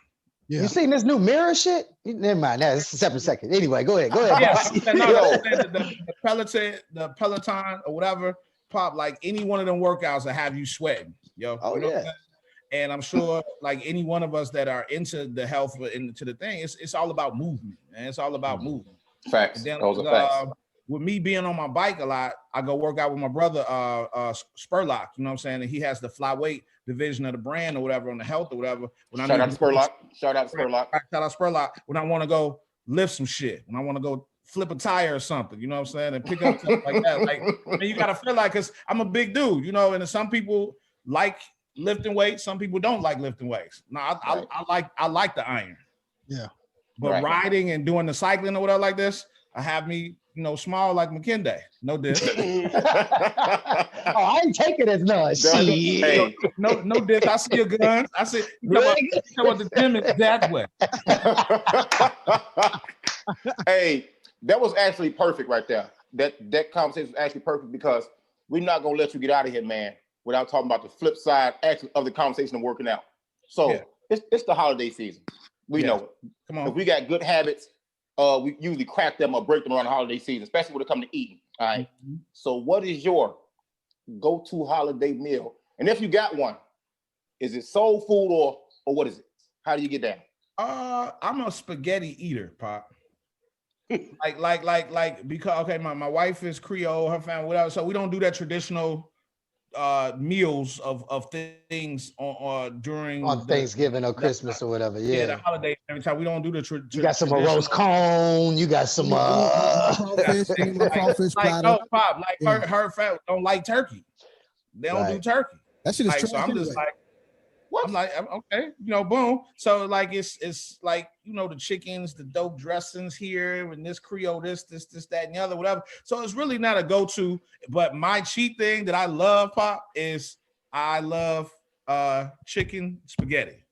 Yeah. You seen this new mirror shit? Never mind. That's a separate second. Anyway, go ahead. Yeah, the Peloton or whatever, pop, like any one of them workouts that have you sweating, yo. Oh, you know yeah. And I'm sure like any one of us that are into the health, into the thing, it's all about movement, and it's all about movement. Facts. And then, Those are facts. With me being on my bike a lot, I go work out with my brother, Spurlock. You know what I'm saying? And he has the flyweight division of the brand or whatever on the health or whatever. Shout out to Spurlock. Shout out to Spurlock. Shout out Spurlock. When I want to go lift some shit, when I want to go flip a tire or something, you know what I'm saying, and pick up stuff like that. Like, I mean, you gotta feel like, cause I'm a big dude, you know, and some people like lifting weights, some people don't like lifting weights. Now, I like the iron. Yeah. But riding and doing the cycling or whatever like this, I have me, you know, small like Kinde. No diss. I ain't taking it as much. Hey. No diss. I see your guns. I see you know what the gym is that way. Hey, that was actually perfect right there. That conversation was actually perfect because we're not gonna let you get out of here, man, without talking about the flip side actually of the conversation of working out. So it's the holiday season. We know it. Come on. If we got good habits, we usually crack them or break them around the holiday season, especially when it comes to eating. All right. Mm-hmm. So what is your go-to holiday meal? And if you got one, is it soul food or what is it? How do you get down? I'm a spaghetti eater, Pop. like because okay, my wife is Creole, her family, whatever. So we don't do that traditional meals of things during Thanksgiving or Christmas or whatever. Yeah, the holiday. Every time we don't do the you got some roast cone. You got some crawfish platter. No, Pop, like her family don't like turkey. They don't do turkey. That shit is trash. So I'm just like, what? I'm like, okay, you know, boom. So like it's like, you know, the chickens, the dope dressings here, and this Creole, this, that, and the other, whatever. So it's really not a go-to. But my cheat thing that I love, Pop, is I love chicken spaghetti.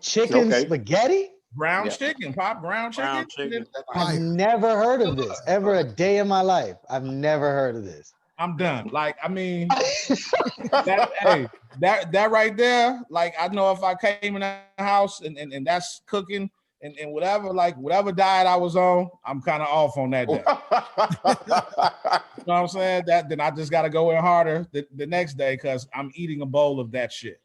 Chicken spaghetti? Brown chicken, Pop, brown chicken. I've never heard of this ever a day in my life. I've never heard of this. I'm done. Like, I mean, that right there, like, I know if I came in the house and that's cooking and whatever, like, whatever diet I was on, I'm kind of off on that day. You know what I'm saying? Then I just got to go in harder the next day because I'm eating a bowl of that shit.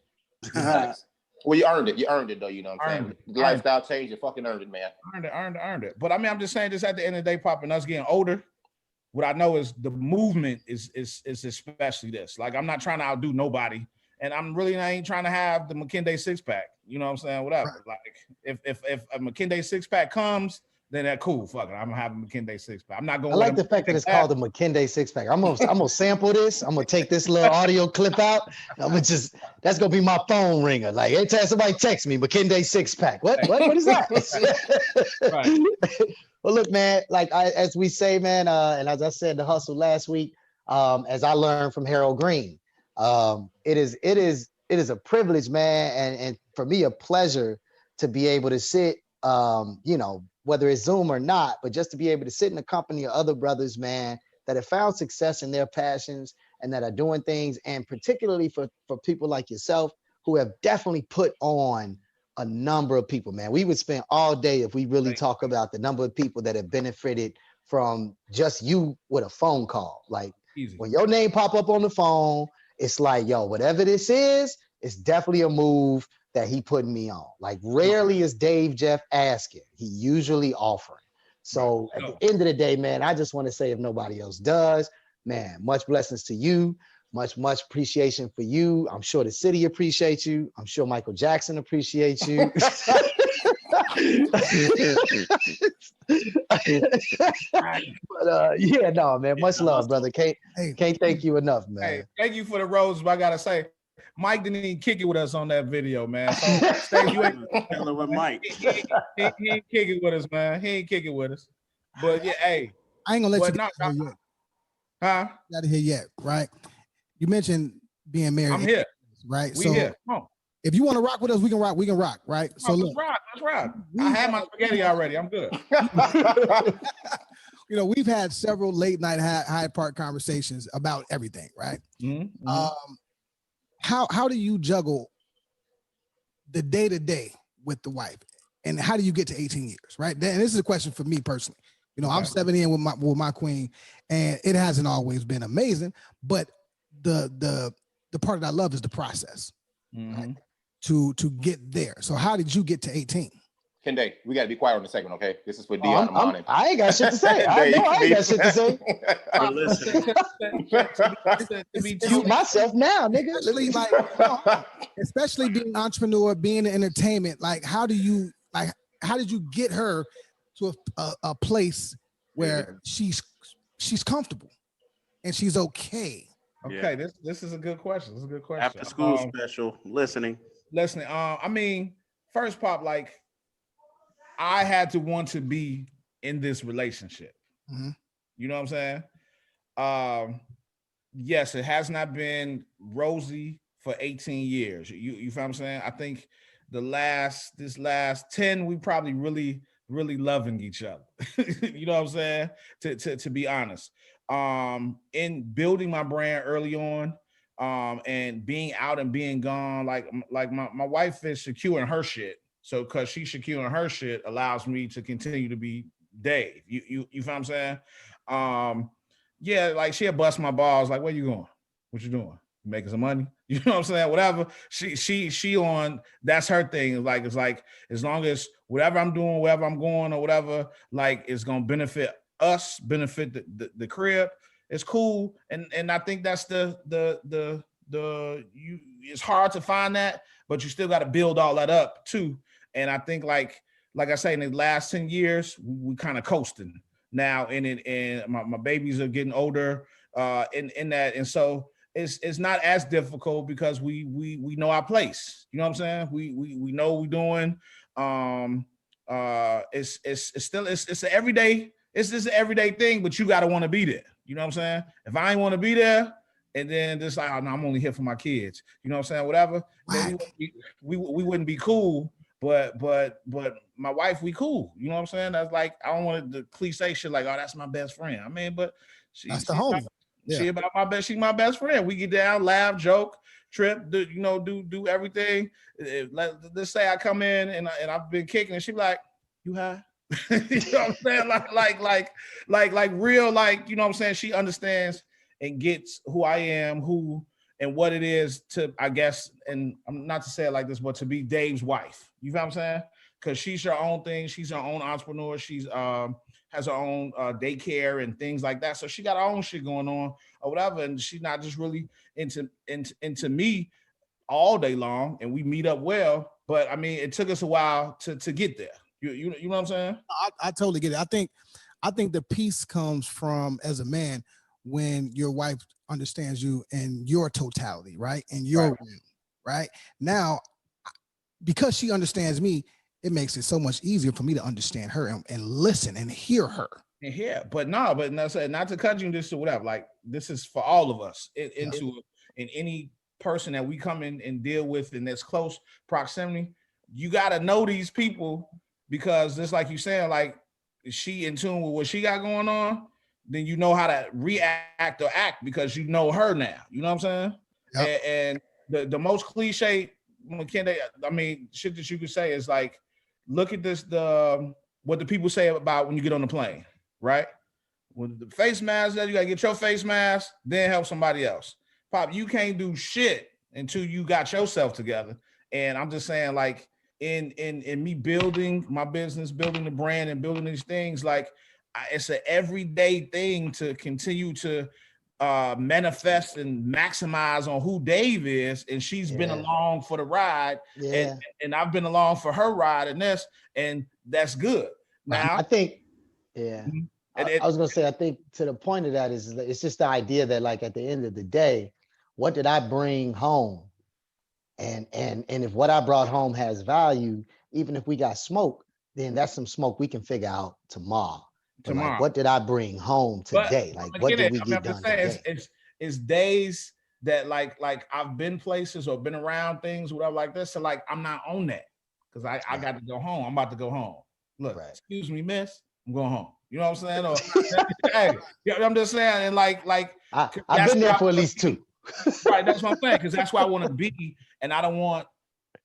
Well, you earned it. You earned it, though. You know what I'm saying? The lifestyle change, you fucking earned it, man. Earned it. But I mean, I'm just saying, just at the end of the day, Pop, and us getting older, what I know is the movement is especially this. Like, I'm not trying to outdo nobody, and I ain't trying to have the Kinde six pack. You know what I'm saying? Whatever. Right. Like, if a Kinde six pack comes, then that cool. Fuck it, I'm gonna have a Kinde six pack. I'm not going. I like the fact that it's called the Kinde six pack. I'm gonna sample this. I'm gonna take this little audio clip out. That's gonna be my phone ringer. Like every time somebody texts me, Kinde six pack. What is that? Right. Well, look, man, like as we say, man, and as I said, the hustle last week, as I learned from Harold Green, it is a privilege, man, and for me, a pleasure to be able to sit, you know, whether it's Zoom or not, but just to be able to sit in the company of other brothers, man, that have found success in their passions and that are doing things, and particularly for people like yourself who have definitely put on a number of people, man. We would spend all day if we really talk about the number of people that have benefited from just you with a phone call. Like when your name pop up on the phone, it's like, yo, whatever this is, it's definitely a move that he putting me on. Like rarely is Dave Jeff asking, he usually offering. So at the end of the day, man, I just want to say, if nobody else does, man, much blessings to you. Much appreciation for you. I'm sure the city appreciates you. I'm sure Michael Jackson appreciates you. But yeah, no, man. Much love, brother. Can't thank you enough, man. Hey, thank you for the roses, but I gotta say, Mike didn't even kick it with us on that video, man. So Stacey, you ain't with Mike. He ain't kick it with us, man. He ain't kick it with us. But yeah, hey, I ain't gonna let you not, get here yet. Huh? Out of here yet, right? You mentioned being married. I'm here, right? We so here. Come on. If you want to rock with us, we can rock. We can rock, right? So let's look, rock. Let's rock. I had my spaghetti already. I'm good. You know, we've had several late night Hyde Park conversations about everything, right? Mm-hmm. How do you juggle the day to day with the wife, and how do you get to 18 years, right? And this is a question for me personally. You know, I'm 7 in with my queen, and it hasn't always been amazing, but the part that I love is the process, right? To get there. So how did you get to 18? Kinde, we got to be quiet on the segment, okay? This is for Dion and Monty. I ain't got shit to say. I ain't got shit to say. Mute myself now, nigga. Especially being an entrepreneur, being in entertainment. Like, how did you get her to a place where she's comfortable and she's okay? Okay, this is a good question. This is a good question. After school special, listening. I mean, first pop, like, I had to want to be in this relationship. Mm-hmm. You know what I'm saying? Yes, it has not been rosy for 18 years. You feel what I'm saying? I think this last 10, we probably really loving each other. You know what I'm saying? To be honest. In building my brand early on, and being out and being gone, like my wife is secure in her shit. So because she's secure in her shit allows me to continue to be Dave. You feel what I'm saying? Yeah, like she'll bust my balls, like, where you going? What you doing? You making some money? You know what I'm saying? Whatever. She on, that's her thing. It's like as long as whatever I'm doing, wherever I'm going or whatever, like it's gonna benefit us, benefit the crib. It's cool. And I think that's it's hard to find that, but you still got to build all that up too. And I think like I say, in the last 10 years, we kind of coasting now, and my babies are getting older in that. And so it's not as difficult because we know our place. You know what I'm saying? We know what we're doing. It's still an everyday, it's just an everyday thing, but you got to want to be there. You know what I'm saying? If I ain't want to be there, and then just like, oh, no, I'm only here for my kids. You know what I'm saying? Whatever. Then we wouldn't be cool. But my wife, we cool. You know what I'm saying? That's like, I don't want the cliche shit like, oh, that's my best friend. I mean, but that's the homie. She about my best. She's my best friend. We get down, laugh, joke, trip, do everything. Let's say I come in and I've been kicking, and she be like, "You high?" You know what I'm saying? Like real, like, you know what I'm saying? She understands and gets who I am, and what it is to, I guess, and I'm not to say it like this, but to be Dave's wife. You feel what I'm saying? Because she's her own thing. She's her own entrepreneur. She's has her own daycare and things like that. So she got her own shit going on or whatever. And she's not just really into me all day long. And we meet up well. But I mean, it took us a while to get there. You know what I'm saying? I totally get it. I think the peace comes from, as a man, when your wife understands you and your totality, right? And your will, right? Now, because she understands me, it makes it so much easier for me to understand her and listen and hear her. And here, but not to cut you this or whatever. Like, this is for all of us in any person that we come in and deal with in this close proximity. You got to know these people, because just like you saying, like, is she in tune with what she got going on? Then you know how to react or act because you know her now. You know what I'm saying? Yep. And the most cliche, Kinde, I mean, shit that you could say is like, look at this, what the people say about when you get on the plane, right? With the face mask, you gotta get your face mask, then help somebody else. Pop, you can't do shit until you got yourself together. And I'm just saying, like, in me building my business, building the brand and building these things, like, it's an everyday thing to continue to manifest and maximize on who Dave is, and she's been along for the ride, and I've been along for her ride and this, and that's good. Now I think, I was gonna say, I think to the point of that is it's just the idea that like at the end of the day, what did I bring home? And if what I brought home has value, even if we got smoke, then that's some smoke we can figure out tomorrow. But like, what did I bring home today? Like, what did we get done today? It's days that like I've been places or been around things, whatever like this. So like I'm not on that because I got to go home. I'm about to go home. Look, excuse me, miss, I'm going home. You know what I'm saying? Or, hey, I'm just saying, and like I've been there for at least 2. Right, that's what I'm saying, because that's where I want to be, and I don't want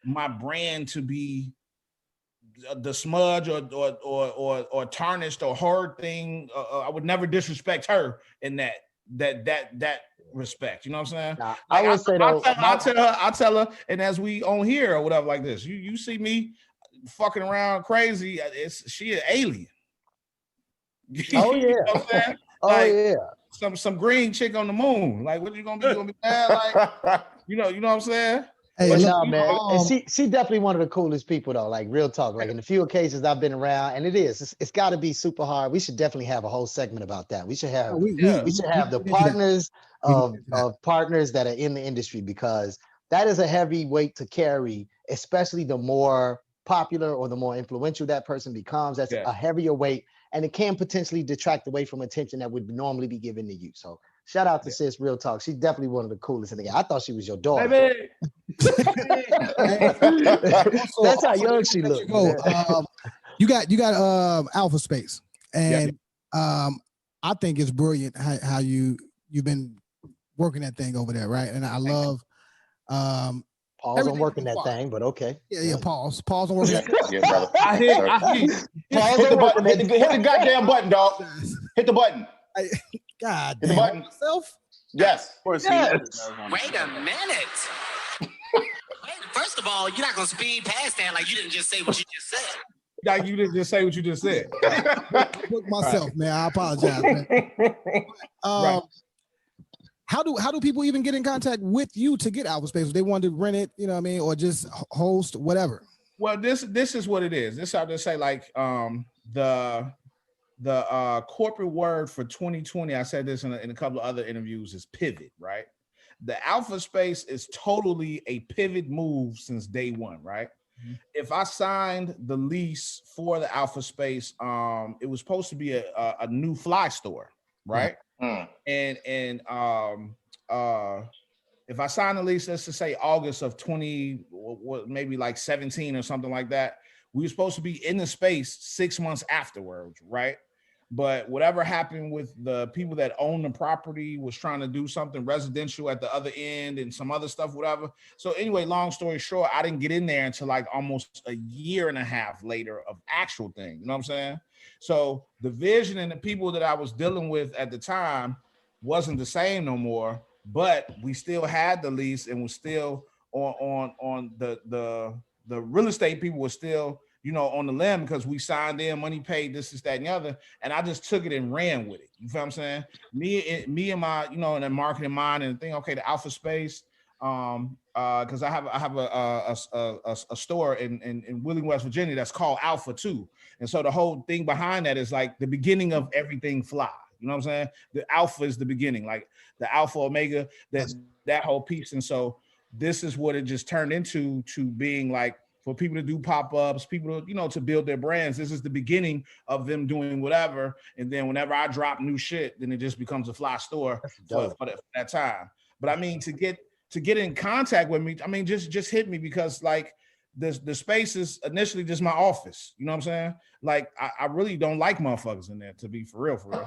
my brand to be the smudge or tarnished or her thing. I would never disrespect her in that respect. You know what I'm saying? Nah, I would say though, I'll tell her, and as we on here or whatever like this, you see me fucking around crazy. She an alien. Oh yeah. You know what I'm saying? Oh yeah. Some green chick on the moon. Like, what you gonna be? You gonna be mad? Like, you know what I'm saying? Hey, but no, man. And she definitely one of the coolest people though. Like real talk. Like in the few occasions I've been around, and it's got to be super hard. We should definitely have a whole segment about that. We should have we should have the partners of partners that are in the industry, because that is a heavy weight to carry, especially the more popular or the more influential that person becomes. That's a heavier weight, and it can potentially detract away from attention that would normally be given to you. So shout out to sis, real talk. She's definitely one of the coolest in the game. I thought she was your daughter. Baby. That's how young she looks. You got Alpha Space, and I think it's brilliant how you've been working that thing over there, right? And I love pause on working that thing, but okay. Yeah, pause on working that thing. Yeah, brother. I hit hit the button. Hit the goddamn button, dog. Hit the button. God damn. Hit the button. Myself? Yes. Of course. Yes. Wait a minute. First of all, you're not gonna speed past that like you didn't just say what you just said. Like you didn't just say what you just said. Look myself, man. I apologize, man. How do people even get in contact with you to get Alpha Space? If they wanted to rent it, you know what I mean, or just host, whatever. Well, this is what it is. This I'll just say, like the corporate word for 2020. I said this in a couple of other interviews, is pivot, right? The Alpha Space is totally a pivot move since day one, right? Mm-hmm. If I signed the lease for the Alpha Space, it was supposed to be a new fly store, right? Mm-hmm. And if I signed the lease, let's just say August of 20, maybe like 17 or something like that, we were supposed to be in the space 6 months afterwards, right? But whatever happened with the people that own the property was trying to do something residential at the other end and some other stuff, whatever. So anyway, long story short, I didn't get in there until like almost a year and a half later of actual thing. You know what I'm saying? So the vision and the people that I was dealing with at the time wasn't the same no more, but we still had the lease and was still on the real estate people were still, you know, on the limb because we signed in, money paid, this, that, and the other. And I just took it and ran with it. You feel what I'm saying? Me and my, you know, and the marketing mind and the thing, okay, the Alpha Space, because I have a store in Wheeling, West Virginia that's called Alpha too. And so the whole thing behind that is like the beginning of everything fly. You know what I'm saying? The Alpha is the beginning, like the Alpha Omega, that whole piece. And so this is what it just turned into, to being like, for people to do pop-ups, people to, you know, to build their brands. This is the beginning of them doing whatever. And then whenever I drop new shit, then it just becomes a fly store for that time. But I mean, to get in contact with me, I mean, just hit me, because like the space is initially just my office. You know what I'm saying? Like I really don't like motherfuckers in there, to be for real. I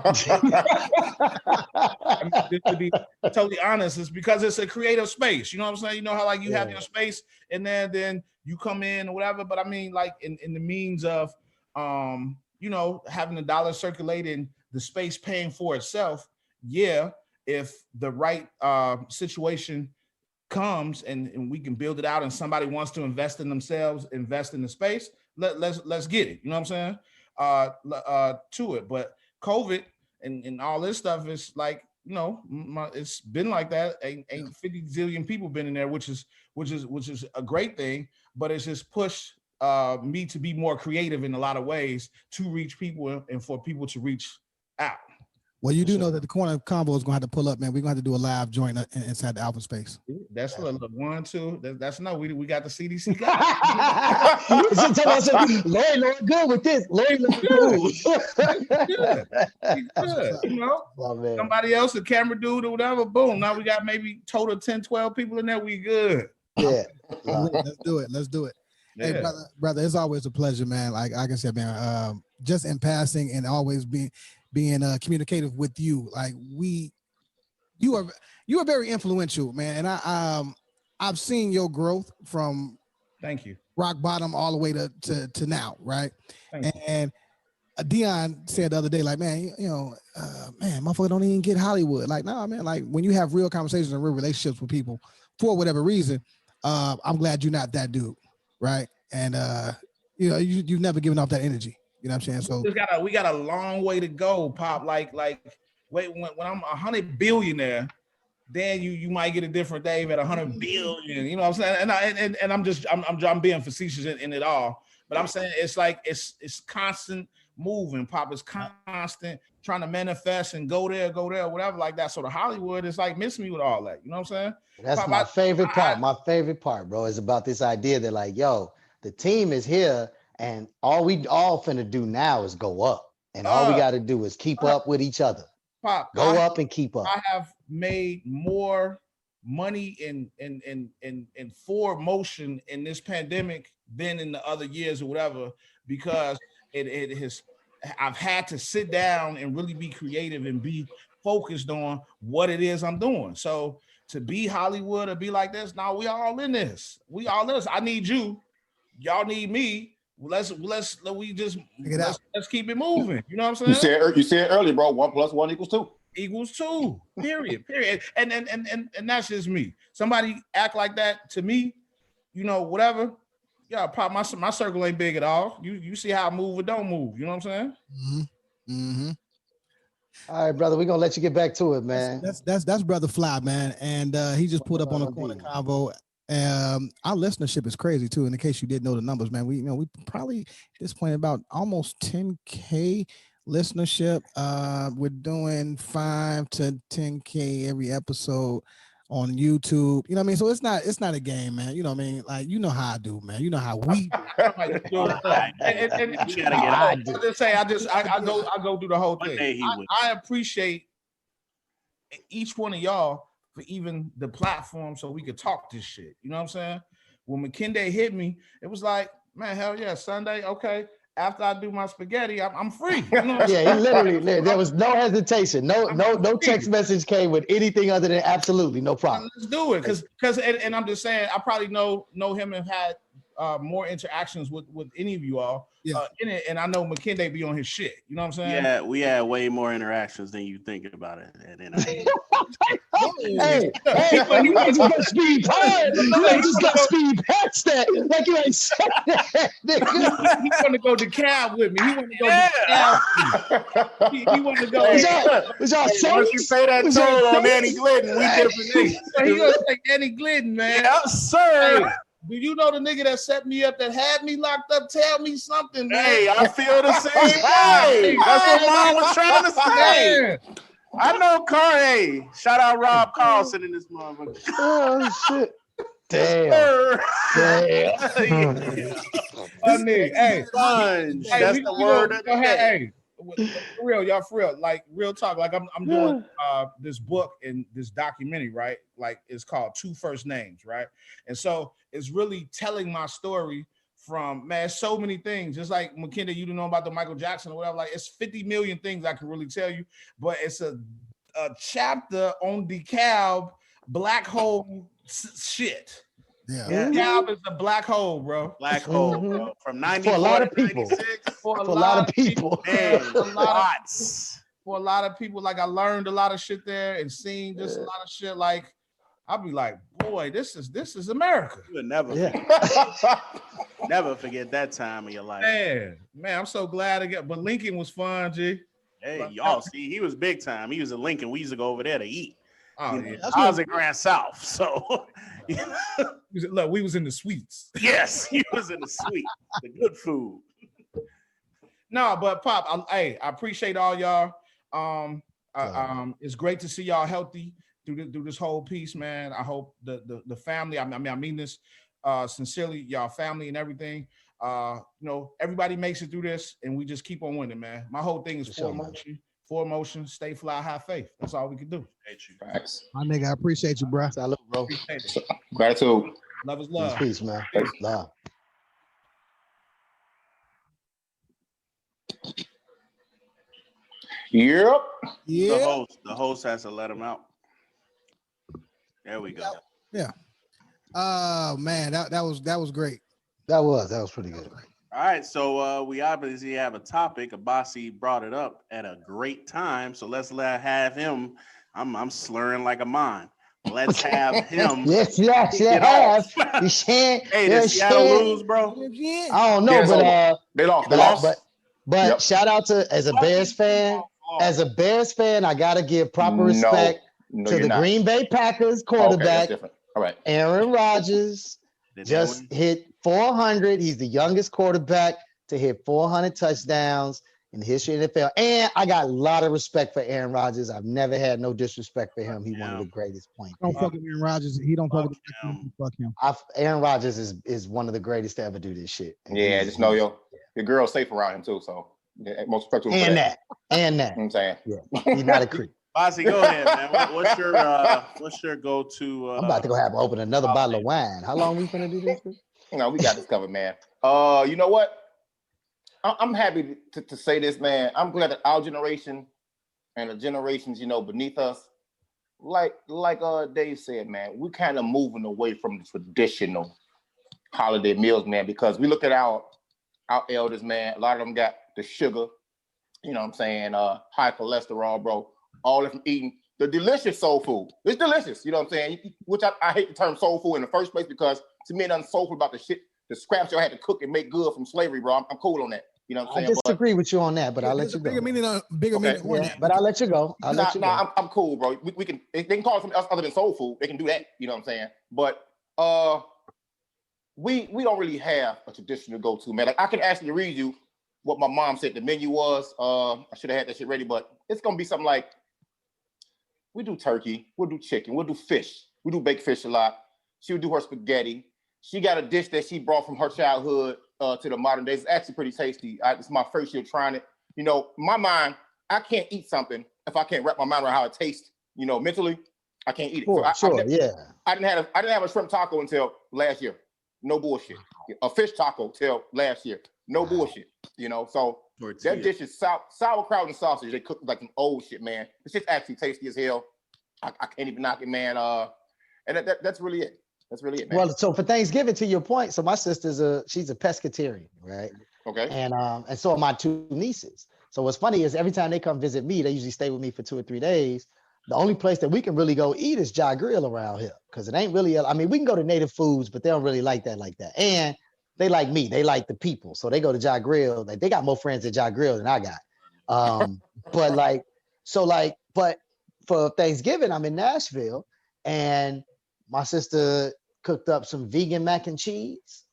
mean, just to be totally honest, it's because it's a creative space. You know what I'm saying? You know how like you have your space and then you come in or whatever. But I mean, like in the means of you know, having the dollar circulating, the space paying for itself. Yeah, if the right situation comes and we can build it out and somebody wants to invest in themselves, invest in the space, let's get it. You know what I'm saying? To it. But COVID and all this stuff is like, it's been like that. Ain't 50 zillion people been in there, which is a great thing, but it's just pushed me to be more creative in a lot of ways to reach people and for people to reach out. Well, you do know that the Corner Convo is going to have to pull up, man. We're going to have to do a live joint inside the Alpha Space. That's look, 1, 2. That's no. We got the CDC. Lori good with this. Lori cool. Good. You know, somebody else, a camera dude or whatever. Boom. Now we got maybe total 10, 12 people in there. We good. Yeah. Let's do it. Let's do it. Yeah. Hey, brother, it's always a pleasure, man. Like I said, man, just in passing and always being communicative with you. Like you are very influential, man. And I've seen your growth from thank you rock bottom all the way to now, right? And Dion said the other day, like, man, man, motherfucker don't even get Hollywood. Like, nah, man, like when you have real conversations and real relationships with people for whatever reason, I'm glad you're not that dude, right? And you've never given off that energy. You know what I'm saying? So we got a long way to go, Pop. Like wait, when I'm 100 billionaire, then you might get a different Dave at 100 billion. You know what I'm saying? And I'm being facetious in it all. But I'm saying it's like it's constant moving, Pop. It's constant trying to manifest and go there, whatever like that. So the Hollywood is like miss me with all that. You know what I'm saying? That's Pop, my favorite part. My favorite part, bro, is about this idea that like, yo, the team is here. And all we all finna do now is go up. And all we got to do is keep up with each other. Pop, go up and keep up. I have made more money in forward motion in this pandemic than in the other years or whatever, because I've had to sit down and really be creative and be focused on what it is I'm doing. So to be Hollywood or be like this, now we all in this. I need you. Y'all need me. Let's keep it moving. You know what I'm saying? You said earlier, bro. 1 + 1 = 2. Equals 2. Period. And that's just me. Somebody act like that to me, whatever. Yeah, Pop, my circle ain't big at all. You see how I move or don't move. You know what I'm saying? Mm-hmm. Mm-hmm. All right, brother. We're gonna let you get back to it, man. That's Brother Fly, man. And he just pulled up on the Corner Convo. Our listenership is crazy too. In case you didn't know the numbers, man, we probably at this point about almost 10K listenership. We're doing 5 to 10K every episode on YouTube. You know what I mean? So it's not a game, man. You know what I mean? Like, you know how I do, man. You know how we do. I go through the whole thing. I appreciate each one of y'all for even the platform so we could talk this shit. You know what I'm saying? When Kinde hit me, it was like, man, hell yeah, Sunday, okay. After I do my spaghetti, I'm free. You know yeah, he literally, there was no hesitation. No text message came with anything other than absolutely no problem. Let's do it. Because I'm just saying, I probably know him and had more interactions with any of you all in it, and I know McKinney be on his shit. You know what I'm saying? Yeah, we had way more interactions than you think about it. Hey, you might just got speed past. You might just got speed past that. Like you ain't said that. He want to go to cab with me. He want to go to cab. He want to go. Was y'all once you say that toll on Annie Glidden, we different things. So he gonna take Annie Glidden, man. Yes, sir. Hey, do you know the nigga that set me up, that had me locked up? Tell me something, man. Hey, I feel the same way. That's what Mom was trying to say. Man. I know Carl. Hey, shout out Rob Carlson in this motherfucker. Oh shit! Damn. Hey, sponge. That's the word of the day. Hey, for real, y'all, for real, like real talk. Like I'm doing this book and this documentary, right? Like it's called Two First Names, right? And so it's really telling my story from, man, so many things. Just like McKinney, you don't know about the Michael Jackson or whatever. Like it's 50 million things I can really tell you, but it's a chapter on DeKalb black hole shit. Yeah, DeKalb is a black hole, bro. Black hole, bro. From 94 for a lot of people. For a lot of people. Man, for a lot of people, like I learned a lot of shit there and seen just a lot of shit. Like I'll be like, boy, this is America. You would never never forget that time of your life. Man, I'm so glad to get. But Lincoln was fun, G. Hey, y'all see, he was big time. He was in Lincoln. We used to go over there to eat. Oh, yeah. I was in Grand South, so look, we was in the suites. Yes, he was in the suite. The good food. No, but Pop, I appreciate all y'all. It's great to see y'all healthy through this whole piece, man. I hope the family. I mean this sincerely, y'all family and everything. Everybody makes it through this, and we just keep on winning, man. My whole thing is for emotion, stay fly, have faith. That's all we can do. Thanks. My nigga, I appreciate you, bro. Salute, bro. Gratitude. Love is love. Peace, man. Love. Yep. Yeah. The host has to let him out. There we go. Yeah. Man, that was great. That was pretty good. All right, so we obviously have a topic. Abasi brought it up at a great time, so let's have him. I'm slurring like a mime. Let's have him. yes. You shan't. Hey, did Seattle lose, bro? I don't know, but they lost. But yep. Shout out to as a Bears fan. As a Bears fan, I gotta give proper respect to the Green Bay Packers quarterback. Okay, that's different. All right. Aaron Rodgers just hit 400. He's the youngest quarterback to hit 400 touchdowns in the history of the NFL. And I got a lot of respect for Aaron Rodgers. I've never had no disrespect for him. He's one of the greatest points. Don't fuck with Aaron Rodgers. He don't fuck with him. Fuck him. Aaron Rodgers is one of the greatest to ever do this shit. And yeah, just know your girl's safe around him too. So most respect to him. And that. You know what I'm saying? Yeah, he's not a creep. Bossy, go ahead, man. What's your go-to? I'm about to go open another bottle of wine. How long we finna do this? We got this covered, man. You know what? I'm happy to say this, man. I'm glad that our generation and the generations, beneath us, like Dave said, man, we kind of moving away from the traditional holiday meals, man, because we look at our elders, man. A lot of them got the sugar, high cholesterol, bro. All of them eating the delicious soul food. It's delicious, you know what I'm saying? Which I hate the term soul food in the first place because to me, nothing soulful about the shit, the scraps y'all had to cook and make good from slavery, bro. I'm cool on that. You know what I'm saying? I disagree with you on that, but I'll let you go. Bigger meaning on that. But I'll let you go. I'm cool, bro. We can, they can call it something else other than soul food. They can do that, you know what I'm saying? But we don't really have a traditional go-to, man. Like I can actually read you what my mom said the menu was. I should have had that shit ready, but it's gonna be something like we do turkey, we'll do chicken, we'll do fish. We do baked fish a lot. She'll do her spaghetti. She got a dish that she brought from her childhood to the modern days. It's actually pretty tasty. It's my first year trying it. My mind, I can't eat something if I can't wrap my mind around how it tastes. Mentally, I can't eat it. I didn't have a shrimp taco until last year. No bullshit. A fish taco till last year. No bullshit. So that dish is sauerkraut and sausage. They cook like some old shit, man. It's just actually tasty as hell. I can't even knock it, man. And that's really it. That's really it, man. Well, so for Thanksgiving, to your point, so my sister's she's a pescatarian, right? Okay. And so are my two nieces. So what's funny is every time they come visit me, they usually stay with me for 2 or 3 days. The only place that we can really go eat is Ja Grill around here. Because it ain't really, we can go to Native Foods, but they don't really like that. And they like me, they like the people. So they go to Ja Grill. Like they got more friends at Ja Grill than I got. But for Thanksgiving, I'm in Nashville and my sister cooked up some vegan mac and cheese.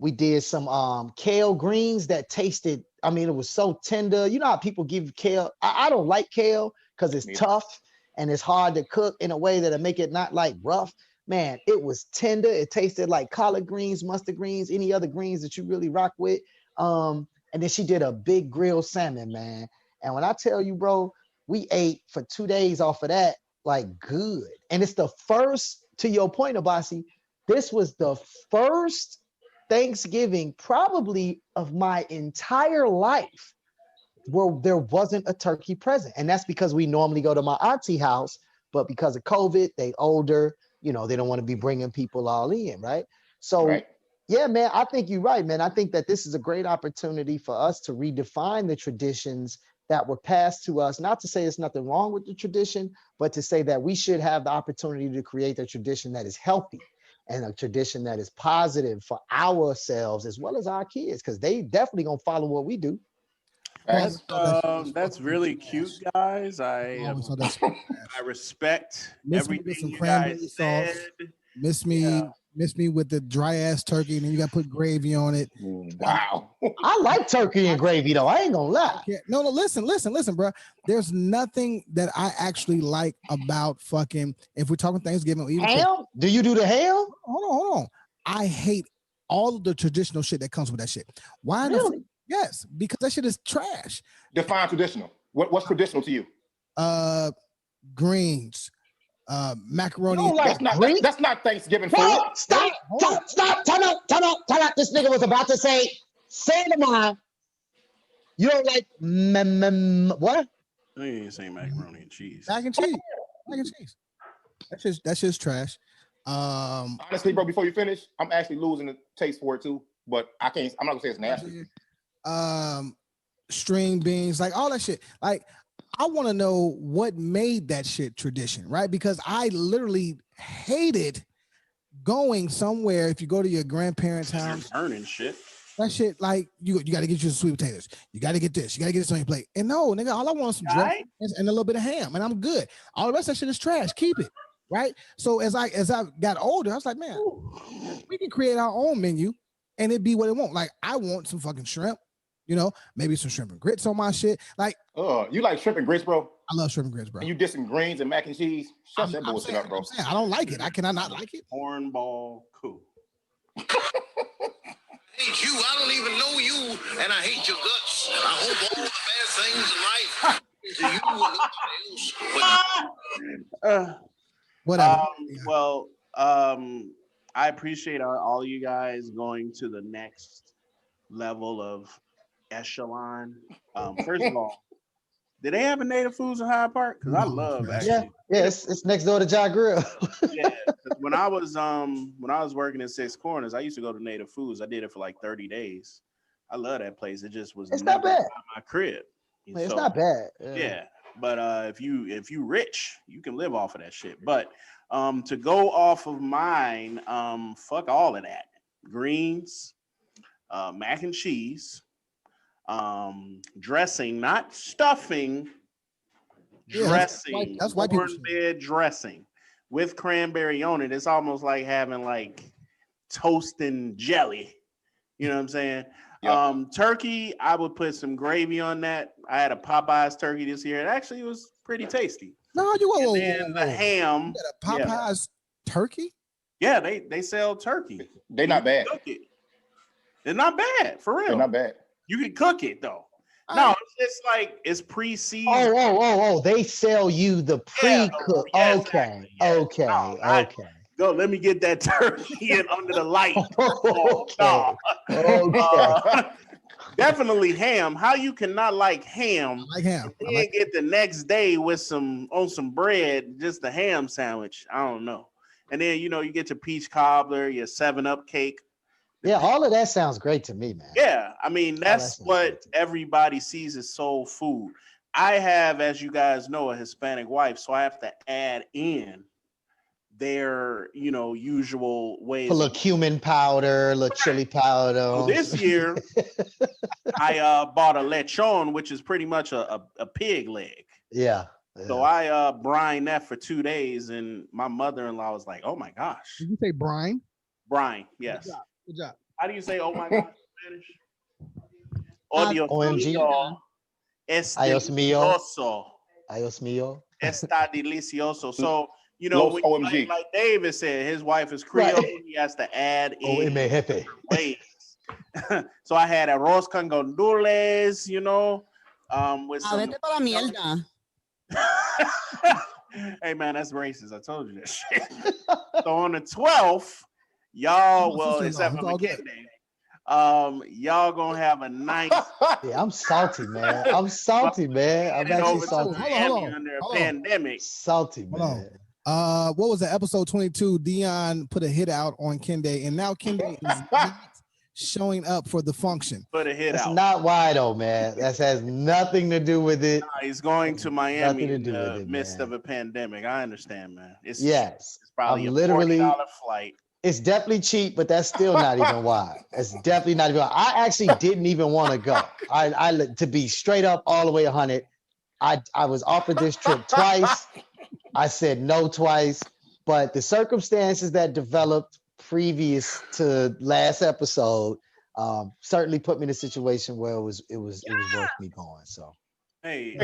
We did some kale greens that tasted, it was so tender. You know how people give kale? I don't like kale because it's tough and it's hard to cook in a way that'll make it not like rough. Man, it was tender. It tasted like collard greens, mustard greens, any other greens that you really rock with. And then she did a big grilled salmon, man. And when I tell you, bro, we ate for 2 days off of that, like good. And it's the first, to your point, Abasi, this was the first Thanksgiving probably of my entire life where there wasn't a turkey present. And that's because we normally go to my auntie house, but because of COVID, they older, they don't want to be bringing people all in, right? So, Yeah, man, I think you're right, man. I think that this is a great opportunity for us to redefine the traditions that were passed to us. Not to say there's nothing wrong with the tradition, but to say that we should have the opportunity to create a tradition that is healthy and a tradition that is positive for ourselves as well as our kids, because they definitely gonna follow what we do. That's really cute, guys. I respect everything you guys said. Miss me with the dry ass turkey, and then you got to put gravy on it. Wow. I like turkey and gravy though. I ain't gonna lie. No, listen, bro. There's nothing that I actually like about fucking. If we're talking Thanksgiving, or even ham. Do you do the ham? Hold on. I hate all of the traditional shit that comes with that shit. Why? Really? Yes, because that shit is trash. Define traditional. What's traditional to you? Greens, macaroni. That's not Thanksgiving food. No, stop. Time out. This nigga was about to say it mine. You don't like what? I ain't saying macaroni and cheese. Mac and cheese. That's just trash. Honestly, bro, before you finish, I'm actually losing the taste for it too. But I'm not gonna say it's nasty. String beans, like all that shit. Like, I want to know what made that shit tradition, right? Because I literally hated going somewhere. If you go to your grandparents' house, burning shit. That shit, like you got to get you some sweet potatoes. You got to get this. You got to get this on your plate. And no, nigga, all I want is some dressing and a little bit of ham, and I'm good. All the rest of that shit is trash. Keep it, right? So as I got older, I was like, man, we can create our own menu, and it be what it want. Like, I want some fucking shrimp. You know, maybe some shrimp and grits on my shit. Like, you like shrimp and grits, bro? I love shrimp and grits, bro. And you dissing greens and mac and cheese? Shut that bullshit up, bro. I don't like it. Can I not like it? Cornball cool. I hate you. I don't even know you, and I hate your guts. I hope all the bad things in life to you and nobody else. Whatever. Well, I appreciate all you guys going to the next level of echelon. First of all, did they have a Native Foods in Hyde Park? Because I love actually. Yeah, it's next door to Ja Grill. Yeah, when I was working in Six Corners, I used to go to Native Foods. I did it for like 30 days. I love that place. It just was not bad. My crib. It's not bad. Yeah, but if you rich, you can live off of that shit. But to go off of mine, fuck all of that. Greens, mac and cheese, dressing, not stuffing, dressing. That's white people cornbread dressing with cranberry on it. It's almost like having like toast and jelly. You know what I'm saying? Yep. Turkey, I would put some gravy on that. I had a Popeyes turkey this year. It actually was pretty tasty. No, the ham. A Popeyes turkey? Yeah, they sell turkey. They're not bad. Cook it. They're not bad, for real. They're not bad. You can cook it though. No, it's like it's pre-seasoned. Oh! They sell you the pre-cook. Yeah, Okay. Go, let me get that turkey in under the light. Definitely ham. How you cannot like ham? I like ham. And then get the next day with some bread, just a ham sandwich. I don't know. And then you get your peach cobbler, your 7-Up cake. Yeah, all of that sounds great to me, man. Yeah, I mean that's what everybody sees as soul food. I have, as you guys know, a Hispanic wife, so I have to add in their usual ways. A little cumin powder, a little chili powder. So this year, I bought a lechon, which is pretty much a pig leg. Yeah. So I brined that for 2 days, and my mother-in-law was like, "Oh my gosh!" Did you say brine? Brine, yes. Good job. How do you say "oh my gosh" in Spanish? OMG. Es Ayos mío. delicioso. Ayos mío. Está delicioso. So Los OMG. like David said, his wife is Creole. Right. He has to add in ways. So I had arroz con gandules, with some. Para mierda. Hey man, that's racist. I told you that shit. So on the 12th, y'all, except for Kinde, y'all gonna have a nice. Yeah, I'm salty, man. I'm actually salty. Hold on. Under a pandemic. Salty, man. What was that? Episode 22. Dion put a hit out on Kinde, and now Kinde is not showing up for the function. Put a hit out. That's not why though, man. That has nothing to do with it. He's going to Miami in the midst of a pandemic. I understand, man. It's yes. It's probably I'm a $40 flight. It's definitely cheap, but that's still not even why. It's definitely not even why. I actually didn't even want to go. To be straight up all the way 100. I was offered this trip twice. I said no twice, but the circumstances that developed previous to last episode certainly put me in a situation where it was worth me going. So, hey,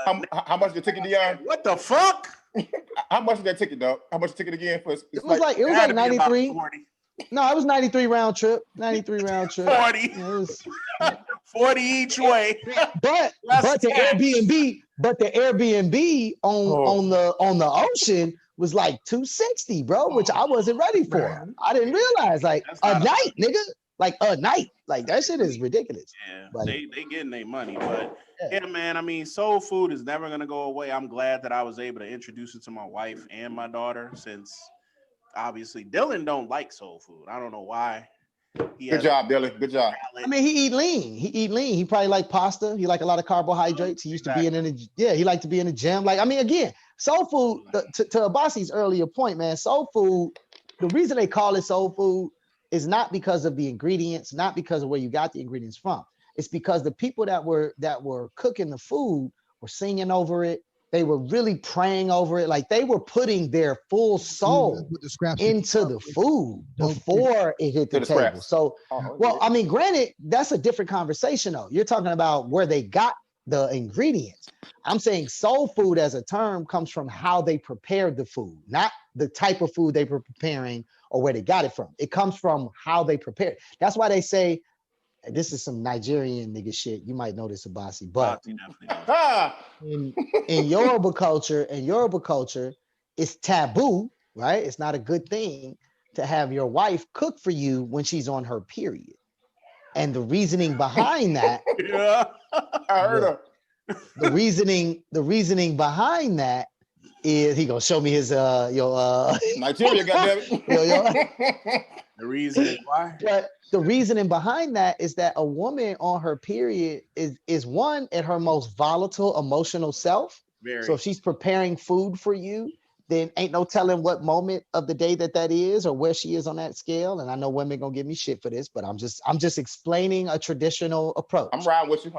how much the ticket, Dion? What the fuck? How much is that ticket, dog? How much the ticket again? It was like 93. No, it was 93 round trip. 93 round trip. 40. Yeah, it was 40 each way. But the Airbnb on the ocean was like 260, bro, which I wasn't ready for. I didn't realize like a night, nigga. Like a night. Like that shit is ridiculous. Yeah, but, they getting their money, but yeah, man. I mean, soul food is never gonna go away. I'm glad that I was able to introduce it to my wife and my daughter, since obviously Dylan don't like soul food. I don't know why. Good job, Dylan. Good job. I mean, he eat lean. He probably like pasta. He like a lot of carbohydrates. He used to be he liked to be in the gym. Like, I mean, again, soul food, to Abasi's earlier point, man, soul food, the reason they call it soul food is not because of the ingredients, not because of where you got the ingredients from. It's because the people that were cooking the food were singing over it. They were really praying over it. Like they were putting their full soul into the food before it hit the table. So, well, I mean, granted, that's a different conversation though. You're talking about where they got the ingredients. I'm saying soul food as a term comes from how they prepared the food, not the type of food they were preparing or where they got it from. It comes from how they prepared. That's why they say, this is some Nigerian nigga shit. You might know this, Abasi, but in Yoruba culture, it's taboo, right? It's not a good thing to have your wife cook for you when she's on her period. And the reasoning behind that, yeah, I heard her. The reasoning behind that is he gonna show me his Nigeria, goddammit. The reason why? But the reasoning behind that is that a woman on her period is one at her most volatile emotional self. So if she's preparing food for you, then ain't no telling what moment of the day that is or where she is on that scale. And I know women gonna give me shit for this, but I'm just explaining a traditional approach. I'm riding with you.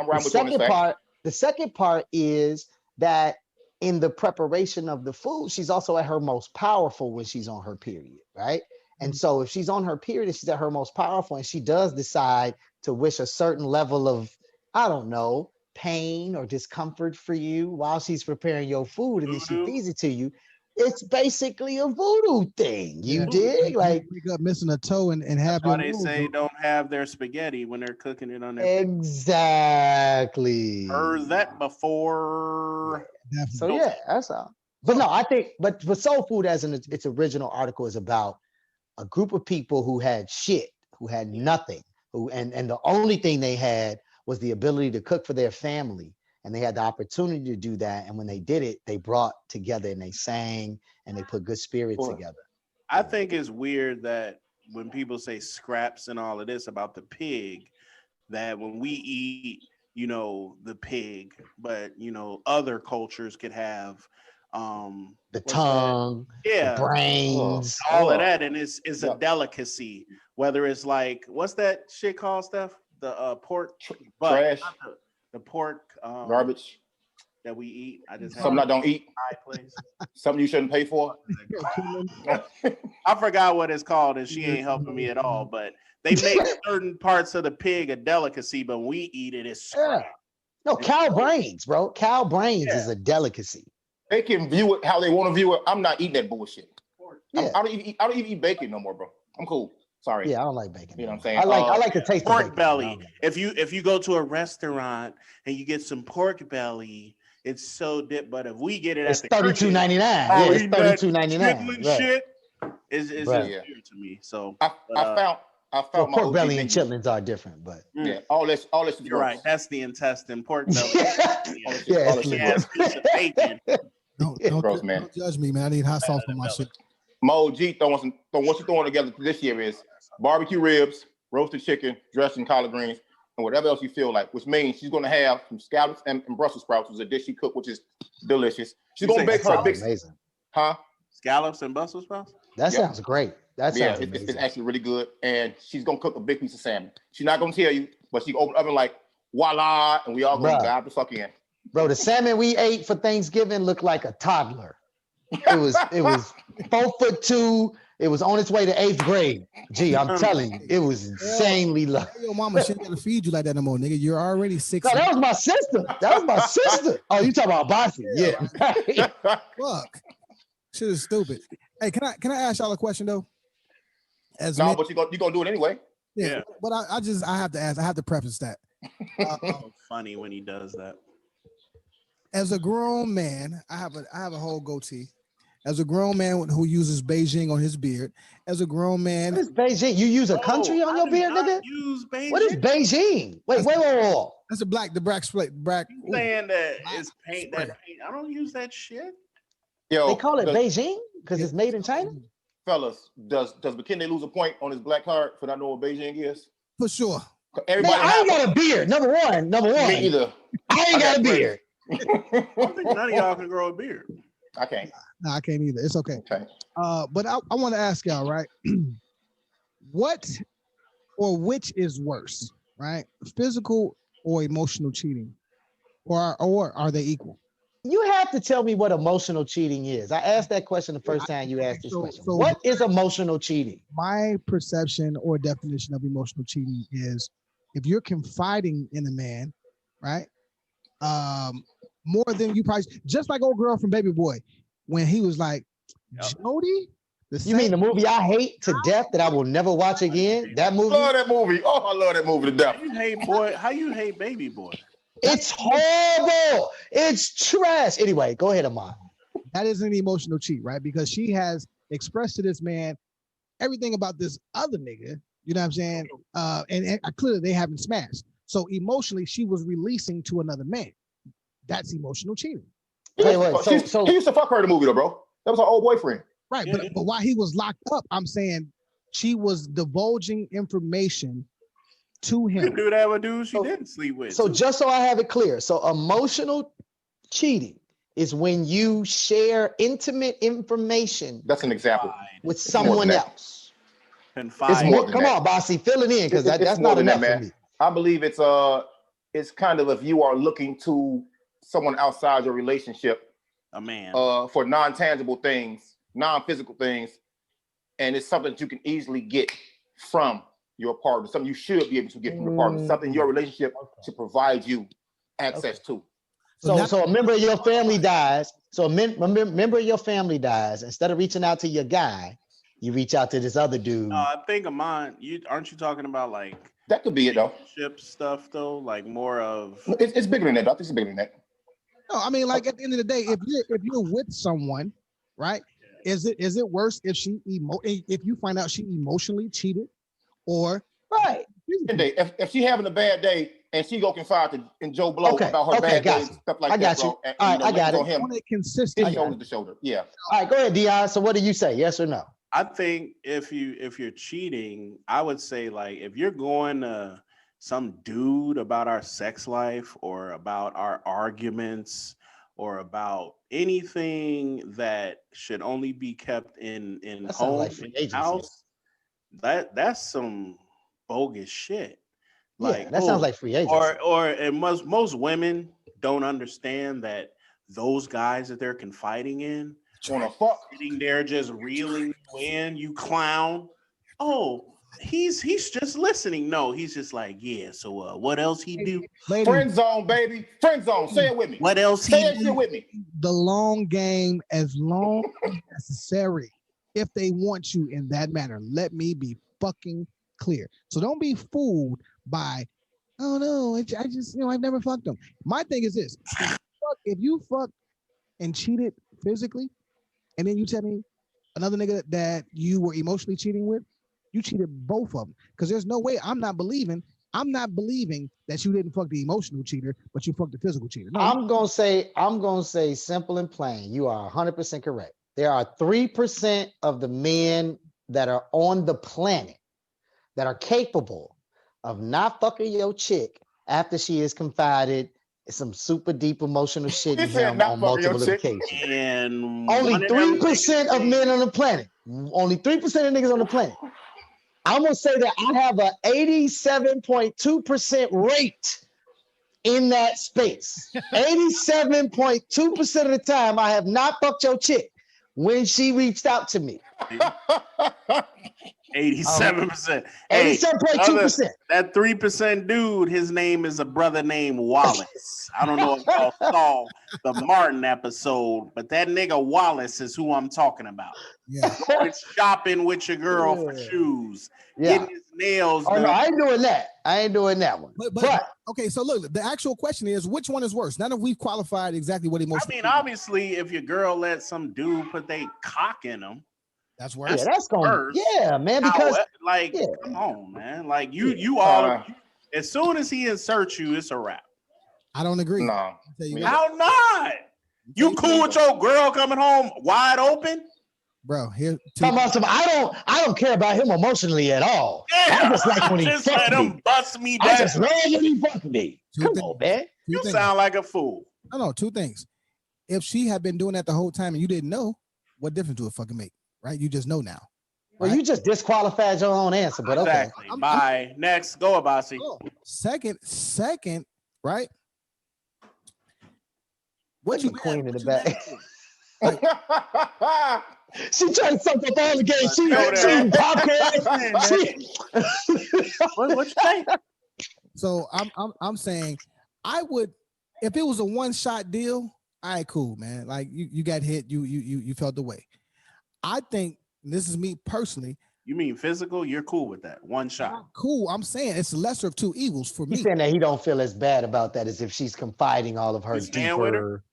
The second part is that in the preparation of the food, she's also at her most powerful when she's on her period, right? And so if she's on her period, she's at her most powerful, and she does decide to wish a certain level of, I don't know, pain or discomfort for you while she's preparing your food, and then she feeds it to you. It's basically a voodoo thing. You dig? Like wake up missing a toe and have your. They say don't have their spaghetti when they're cooking it on their. Exactly. Heard that before. Yeah, so yeah, that's all. But no, I think, but soul food as in its original article is about a group of people who had shit, who had nothing, and the only thing they had was the ability to cook for their family. And they had the opportunity to do that. And when they did it, they brought together and they sang and they put good spirits together. I think it's weird that when people say scraps and all of this about the pig, that when we eat, the pig, but, other cultures could have the tongue, the brains, all of that. And it's a delicacy, whether it's like, what's that shit called, Steph? The pork trash. The pork garbage that we eat. I just something I don't eat. Something you shouldn't pay for. I forgot what it's called, and she ain't helping me at all. But they make certain parts of the pig a delicacy, but when we eat it, it's no cow brains, bro. Cow brains is a delicacy. They can view it how they want to view it. I'm not eating that bullshit. I don't even eat bacon no more, bro. I'm cool. Sorry. Yeah, I don't like bacon. You know what I'm saying? I like the taste pork of bacon. belly. If you go to a restaurant and you get some pork belly, it's so dip. But if we get it, it's $32.99. Yeah, it's $32.99. Shit is just weird to me. So I found my pork belly and chitlins are different, but yeah, all this is you're right. That's the intestine. Pork belly. Piece of bacon. Don't judge me, man. I need hot sauce for my shit. Mo G what you're throwing together this year is barbecue ribs, roasted chicken, dressed in collard greens, and whatever else you feel like, which means she's going to have some scallops and Brussels sprouts, which is a dish she cooked, which is delicious. She's going to bake her big... Amazing. Huh? Scallops and Brussels sprouts? That sounds great. That sounds it's actually really good. And she's gonna cook a big piece of salmon. She's not gonna tell you, but she open the oven like voila, and we all gonna dive the fuck in. Bro, the salmon we ate for Thanksgiving looked like a toddler. It was 4'2". It was on its way to 8th grade. Gee, I'm telling you, it was insanely low. Your mama shouldn't gotta feed you like that no more, nigga. You're already 6. No, that was my sister. Oh, you talking about Bossy? Yeah. Fuck. Shit is stupid. Hey, can I ask y'all a question though? But you gonna do it anyway. Yeah. But I have to ask. I have to preface that. So funny when he does that. As a grown man, I have a whole goatee. As a grown man who uses Beijing on his beard, as a grown man, what is Beijing? You use a country on your beard, nigga? Use Beijing. What is Beijing? Wait. That's the black split. You saying that it's paint? That paint? I don't use that shit. Yo, they call it Beijing because it's made in China. Fellas, does Kinde lose a point on his black card for not knowing what Beijing is? For sure. Everybody, I ain't got a beard. Number one. Me either. I ain't got a beard. I don't think none of y'all can grow a beard. I can't. No, I can't either. It's okay. But I want to ask y'all, right? What or which is worse, right? Physical or emotional cheating, or are they equal? You have to tell me what emotional cheating is. I asked that question the first time you asked this question. What is emotional cheating? My perception or definition of emotional cheating is if you're confiding in a man, right? More than you probably, just like old girl from Baby Boy, when he was like, Jody? You mean the movie I hate to death that I will never watch again? That movie? I love that movie. Oh, I love that movie to death. How you hate Baby Boy? It's horrible. It's trash. Anyway, go ahead, Amon. That is an emotional cheat, right? Because she has expressed to this man everything about this other nigga, you know what I'm saying? And clearly they haven't smashed. So emotionally, she was releasing to another man. That's emotional cheating. He used to fuck her in the movie though, bro. That was her old boyfriend. Right, but while he was locked up, I'm saying she was divulging information to him. You can do that with dudes she didn't sleep with. So just so I have it clear, so emotional cheating is when you share intimate information. That's an example. With someone else. Come on, Bossy, fill it in because that's not enough for me. I believe it's kind of if you are looking to someone outside your relationship, a man, for non-tangible things, non-physical things, and it's something that you can easily get from your partner, something you should be able to get from your partner, something your relationship should provide you access to. So a member of your family dies. So a member of your family dies. Instead of reaching out to your guy, you reach out to this other dude. I think Amon, aren't you talking about like that could be it though? Ship stuff though, like more of it's bigger than that. I think it's bigger than that. No, I mean, like at the end of the day, if you're with someone, right? Is it worse if if you find out she emotionally cheated, or right? If she having a bad day and she go confide in Joe Blow about her bad days, stuff like that, bro. And, all right, I got it. On him, consistent. Shoulder to shoulder. Yeah. All right, go ahead, Dion. So what do you say? Yes or no? I think if you're cheating, I would say like if you're going to some dude about our sex life or about our arguments or about anything that should only be kept in home, like house, that's some bogus shit. Like that sounds like free agency. And most women don't understand that those guys that they're confiding in wanna fuck sitting there just reeling you in, you clown. Oh, he's just listening. No, he's just like, yeah. So what else he do? Friend zone, baby. Friend zone. Say it with me. What else Say he that do? shit with me. The long game, as long as necessary. If they want you in that manner, let me be fucking clear. So don't be fooled by, oh no, I just I've never fucked them. My thing is this: if you fuck and cheated physically, and then you tell me another nigga that you were emotionally cheating with, you cheated both of them. Because there's no way I'm not believing that you didn't fuck the emotional cheater, but you fucked the physical cheater. No, I'm gonna say simple and plain. You are 100% correct. There are 3% of the men that are on the planet that are capable of not fucking your chick after she has confided some super deep emotional shit in him on multiple occasions. And only 3% of men on the planet. Only 3% of niggas on the planet. I'm gonna say that I have a 87.2% rate in that space. 87.2% of the time, I have not fucked your chick when she reached out to me. 87%. 87.2%. That 3% dude, his name is a brother named Wallace. I don't know if y'all saw the Martin episode, but that nigga Wallace is who I'm talking about. Yeah. Going shopping with your girl for shoes. Yeah. Getting his nails Oh done. no, I ain't doing that. I ain't doing that one. But okay, so look, the actual question is, which one is worse? Now that we've qualified exactly what emotion. I mean, obviously, if your girl let some dude put their cock in them, that's worse. Yeah, that's going. Yeah, man. Because come on, man. Like you all. As soon as he inserts you, it's a wrap. I don't agree. No. How not? You cool with your girl coming home wide open? Bro, here. I don't care about him emotionally at all. Yeah, I just like when he just fucked let me. him bust me I down. just love when he fucked me. Come on, man. You sound like a fool. No, two things. If she had been doing that the whole time and you didn't know, what difference do it fucking make? Right? You just know now. Well, you just disqualified your own answer, but exactly. Okay. Bye. Next, go Abasi. Second, right? What you queen in the back? She trying to suck up all the game. She eating popcorn. What you say? So I'm saying I would, if it was a one-shot deal, all right, cool, man. Like you got hit, you felt the way. I think this is me personally. You mean physical? You're cool with that one shot? Cool. I'm saying it's the lesser of two evils for me. He's saying that he don't feel as bad about that as if she's confiding all of her deeper.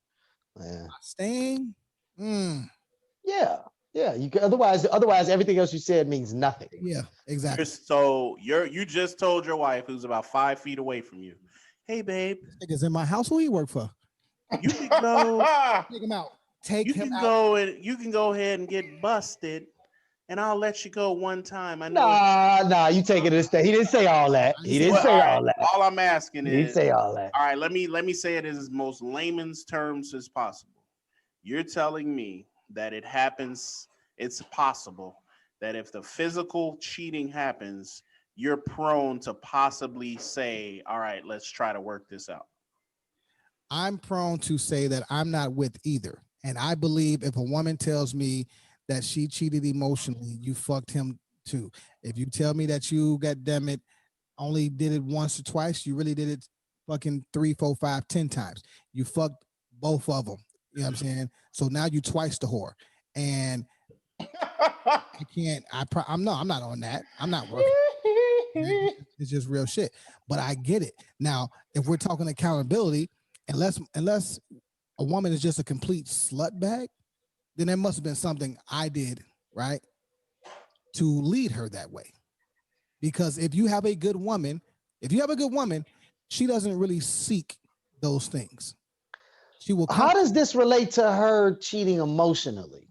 Yeah. Staying. Yeah. You can, otherwise everything else you said means nothing. Yeah, exactly. So you just told your wife, who's about 5 feet away from you, hey babe, this nigga's in my house. Who he work for? You can go take him out. You can go ahead and get busted, and I'll let you go one time. I know. Nah, you take it a step. He didn't say all that. He didn't say all that. All I'm asking is, he didn't say all that. All right, let me say it in as most layman's terms as possible. You're telling me that it happens, it's possible that if the physical cheating happens, you're prone to possibly say, all right, let's try to work this out. I'm prone to say that I'm not with either. And I believe if a woman tells me that she cheated emotionally, you fucked him too. If you tell me that you, goddamn it, only did it once or twice, you really did it fucking 3, 4, 5, 10 times. You fucked both of them. You know what I'm saying? So now you twice the whore. And I'm not on that. I'm not working. It's just real shit. But I get it. Now, if we're talking accountability, unless a woman is just a complete slut bag, then there must have been something I did, right, to lead her that way. Because if you have a good woman, she doesn't really seek those things. She will. How does this relate to her cheating emotionally?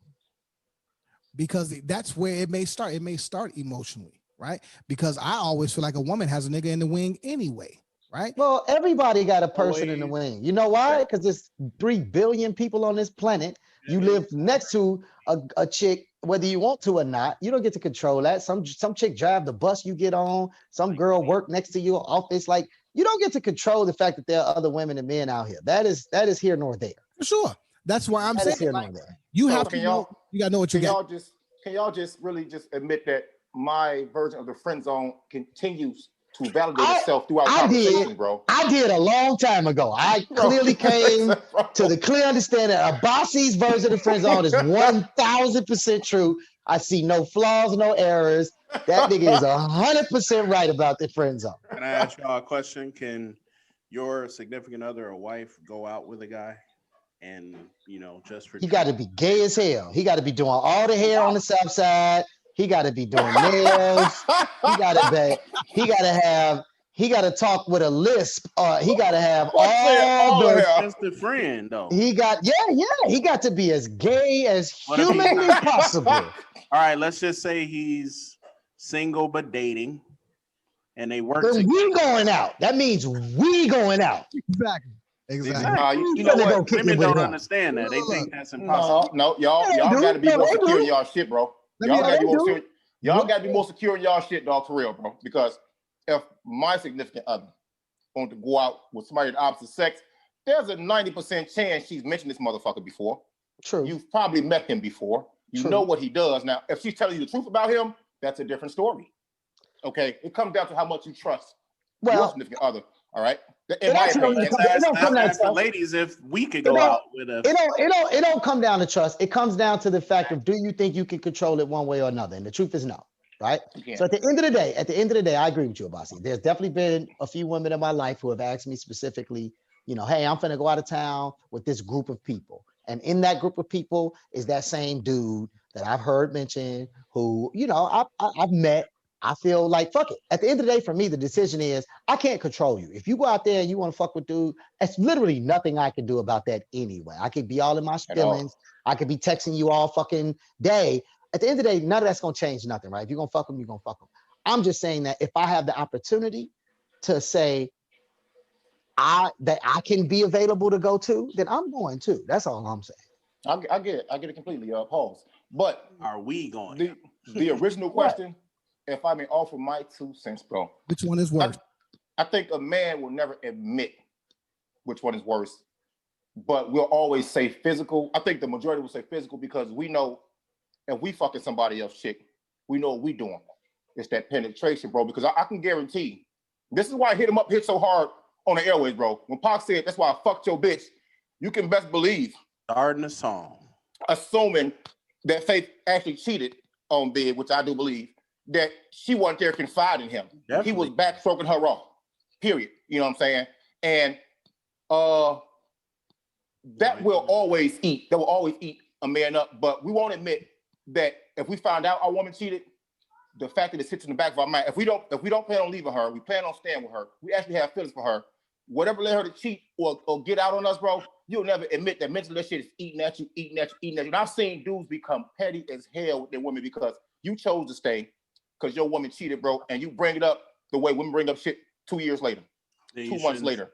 Because that's where it may start. It may start emotionally, right? Because I always feel like a woman has a nigga in the wing anyway, right? Well, everybody got a person in the wing. You know why? Because there's 3 billion people on this planet. You live next to a chick, whether you want to or not. You don't get to control that. Some chick drive the bus you get on. Some girl work next to your office. Like, you don't get to control the fact that there are other women and men out here. That is here nor there. For sure. That's why I'm saying here like, nor there. You have to know. You gotta know what you got. Can y'all just really just admit that my version of the friend zone continues to validate itself throughout conversation, bro? I did a long time ago. I clearly came to the clear understanding that Abasi's version of the friend zone is 1000% true. I see no flaws, no errors. That nigga is 100% right about the friend zone. Can I ask y'all a question? Can your significant other or wife go out with a guy and, just for... He got to be gay as hell. He got to be doing all the hair on the south side. He got to be doing nails. He got to talk with a lisp. He got to have all the... Just a friend, though. He got to be as gay as humanly possible. All right, let's just say he's single but dating, and they work together. We going out. That means we going out. Exactly. You know what? Women don't understand that. They think that's impossible. No, y'all got to be more secure in y'all shit, bro. y'all gotta be more do. secure. Y'all gotta be more secure in y'all shit, dog, for real, bro. Because if my significant other want to go out with somebody of the opposite sex, there's a 90% chance she's mentioned this motherfucker before. True. You've probably met him before. You know what he does. Now, if she's telling you the truth about him, that's a different story. Okay, it comes down to how much you trust your significant other. All right. In my opinion, that's for ladies. If we could go out with a, it don't come down to trust. It comes down to the fact of, do you think you can control it one way or another? And the truth is no. Right. So at the end of the day, I agree with you, Abasi. There's definitely been a few women in my life who have asked me specifically, you know, hey, I'm finna go out of town with this group of people. And in that group of people is that same dude that I've heard mentioned who, you know, I've met. I feel like, fuck it. At the end of the day, for me, the decision is I can't control you. If you go out there and you want to fuck with dude, it's literally nothing I can do about that anyway. I could be all in my feelings. I could be texting you all fucking day. At the end of the day, none of that's going to change nothing, right? If you're going to fuck them, you're going to fuck them. I'm just saying that if I have the opportunity to say that I can be available to go to, then I'm going to. That's all I'm saying. I get it. I get it completely. Pause. But are we going? The original question, if I may offer my 2 cents, bro. Which one is worse? I think a man will never admit which one is worse, but we'll always say physical. I think the majority will say physical because we know if we fucking somebody else chick, we know what we doing. It's that penetration, bro, because I can guarantee, this is why I hit so hard on the airways, bro. When Pac said, that's why I fucked your bitch, you can best believe. Starting a song. Assuming that Faith actually cheated on Big, which I do believe, that she wasn't there confiding in him. Definitely. He was back stroking her off, period. You know what I'm saying? And that will always eat a man up, but we won't admit that if we find out our woman cheated, the fact that it sits in the back of our mind, if we don't plan on leaving her, we plan on staying with her, we actually have feelings for her, whatever led her to cheat or get out on us, bro, you'll never admit that mentally that shit is eating at you. And I've seen dudes become petty as hell with their women because you chose to stay because your woman cheated, bro, and you bring it up the way women bring up shit 2 years later, 2 months later.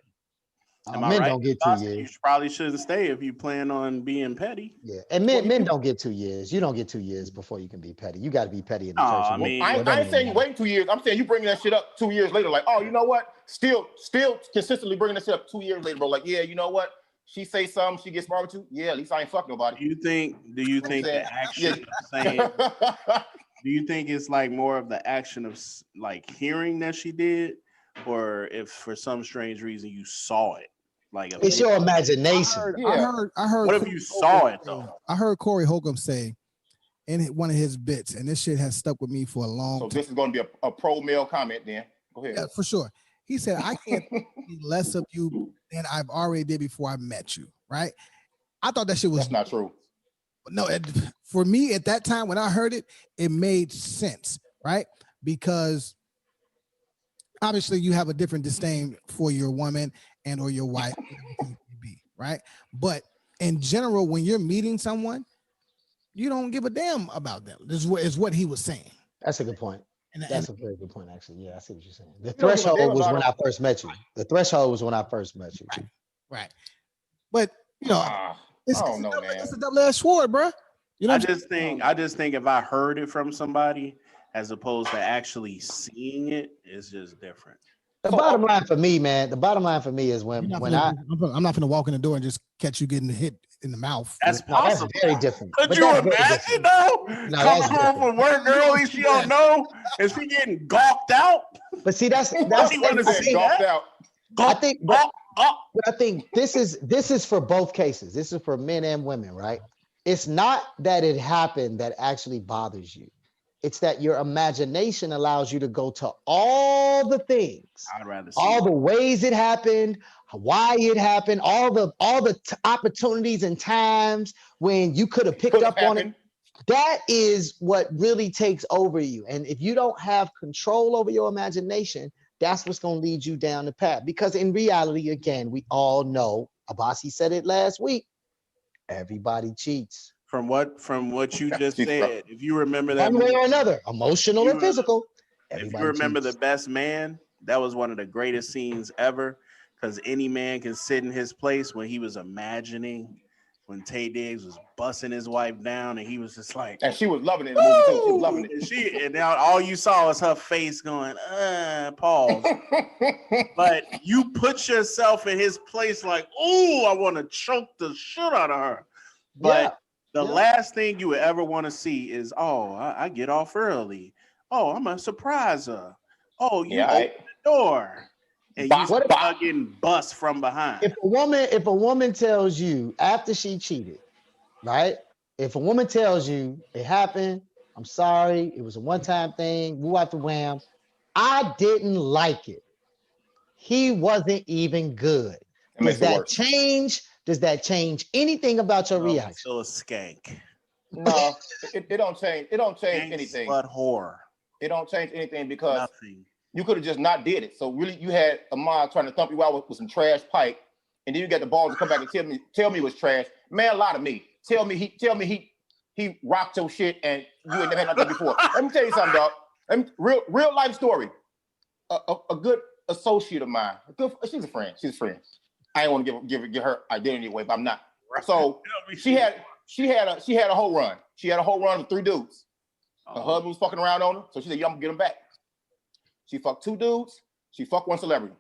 Am I men right? don't get 2 years. You probably shouldn't stay if you plan on being petty. Yeah, and men don't get 2 years. You don't get 2 years before you can be petty. You got to be petty in the church. I mean, I ain't saying you waiting 2 years. I'm saying you bringing that shit up 2 years later. Like, oh, you know what? Still consistently bringing that shit up 2 years later, bro. Like, yeah, you know what? She say something, she gets smart with you. Yeah, at least I ain't fuck nobody. Do you think the action of saying? Do you think it's like more of the action of like hearing that she did, or if for some strange reason you saw it? Like it's your imagination. I heard. What if you saw it though? I heard Corey Holcomb say in one of his bits, and this shit has stuck with me for a long time. So this is going to be a pro male comment then. Go ahead. Yeah, for sure. He said, I can't think less of you than I've already did before I met you, right? I thought that shit was... That's not true. No, for me at that time when I heard it, it made sense, right? Because obviously you have a different disdain for your woman and or your wife, right? But in general, when you're meeting someone, you don't give a damn about them. This is what he was saying. That's a good point. That's a very good point, actually. Yeah, I see what you're saying. The threshold was when I first met you. The threshold was when I first met you. Right. But, you know, I don't know, man. It's a double-edged sword, bro. You know, I just think if I heard it from somebody as opposed to actually seeing it, it's just different. The bottom line for me, man, is when I'm not gonna walk in the door and just catch you getting hit in the mouth. That's possible. That's very different. Could you imagine though? Coming home from work early, she don't know, and she getting gawked out. But see, that's gawked out. I think this is for both cases. This is for men and women, right? It's not that it happened that actually bothers you. It's that your imagination allows you to go to all the things, all the ways it happened, why it happened, all the opportunities and times when you could have picked up on it. That is what really takes over you. And if you don't have control over your imagination, that's what's going to lead you down the path. Because in reality, again, we all know, Abasi said it last week, everybody cheats. From what you just said, if you remember that one way or another, emotional or physical. If you remember The Best Man, that was one of the greatest scenes ever, because any man can sit in his place when he was imagining when Tay Diggs was busting his wife down, and he was just like, and she was loving it in the movie too. She was loving it. And now all you saw was her face going, pause. But you put yourself in his place, like, oh, I want to choke the shit out of her. But the last thing you would ever want to see is, I get off early. Oh, I'm gonna surprise her. Oh, you open the door. And you start getting bust from behind. If a woman tells you after she cheated, right? If a woman tells you it happened, I'm sorry, it was a one-time thing, woo out the wham, I didn't like it. He wasn't even good. Does that change anything about your reaction? Still a skank. No, it don't change. It don't change anything. But whore. It don't change anything because you could have just not did it. So really, you had Ahmad trying to thump you out with some trash pipe, and then you got the balls to come back and tell me it was trash. Man, lie to me. Tell me he rocked your shit and you ain't never had nothing before. Let me tell you something, dog. Real life story. A good associate of mine. She's a friend. She's a friend. I ain't want to give her identity away, but I'm not. So she had a whole run. She had a whole run with 3 dudes. Her husband was fucking around on her, so she said, "Yeah, I'm gonna get him back." She fucked 2 dudes. She fucked 1 celebrity.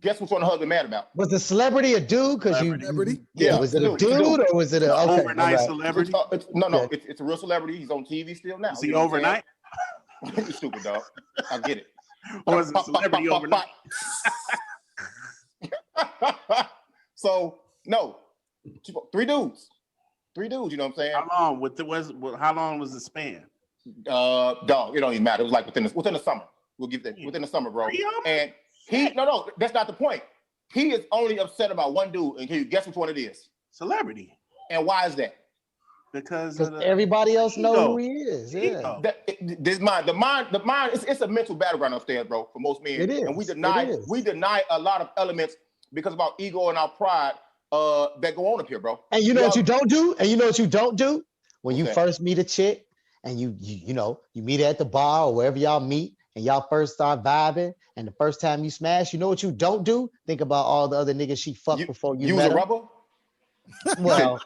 Guess which one the husband mad about? Was the celebrity a dude? Because celebrity? Yeah. Was it a dude or was it a overnight celebrity? It's a real celebrity. He's on TV still now. Is he overnight? You stupid dog. I get it. Or is it a celebrity overnight? So no, 3 dudes. 3 dudes. You know what I'm saying? How long was the span? Dog, it don't even matter. It was like within the summer. We'll give that within the summer, bro. And no, that's not the point. He is only upset about 1 dude, and can you guess which one it is? Celebrity. And why is that? Because everybody else knows who he is. Yeah. The mind. It's a mental battleground upstairs, bro. For most men, it is. And we deny a lot of elements because of our ego and our pride that go on up here, bro. And you know what you don't do? And you know what you don't do? When you first meet a chick and you meet her at the bar or wherever y'all meet and y'all first start vibing and the first time you smash, you know what you don't do? Think about all the other niggas she fucked before you met use a her. rubber? Well,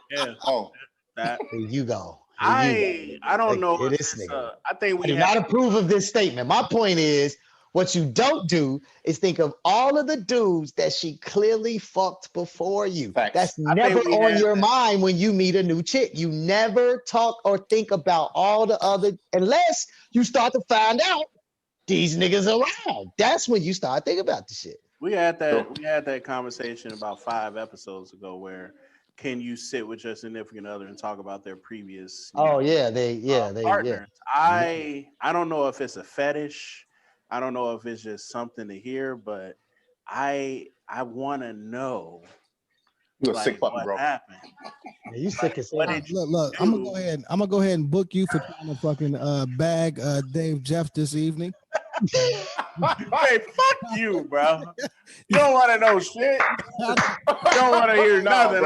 that there you go. I don't know. It is nigga. I think I do not approve of this statement. My point is, what you don't do is think of all of the dudes that she clearly fucked before you. That's never on your mind when you meet a new chick. You never talk or think about all the other, unless you start to find out these niggas around. That's when you start thinking about the shit. We had that conversation about 5 episodes ago where can you sit with your significant other and talk about their previous partners? I don't know if it's a fetish. I don't know if it's just something to hear, but I want to know. You're a sick fucking bro. Happened. Yeah, you sick as hell. Look, I'm gonna go ahead and book you for trying to fucking bag Dave Jeff this evening. Hey, fuck you, bro. You don't want to know shit. You don't want to hear nothing.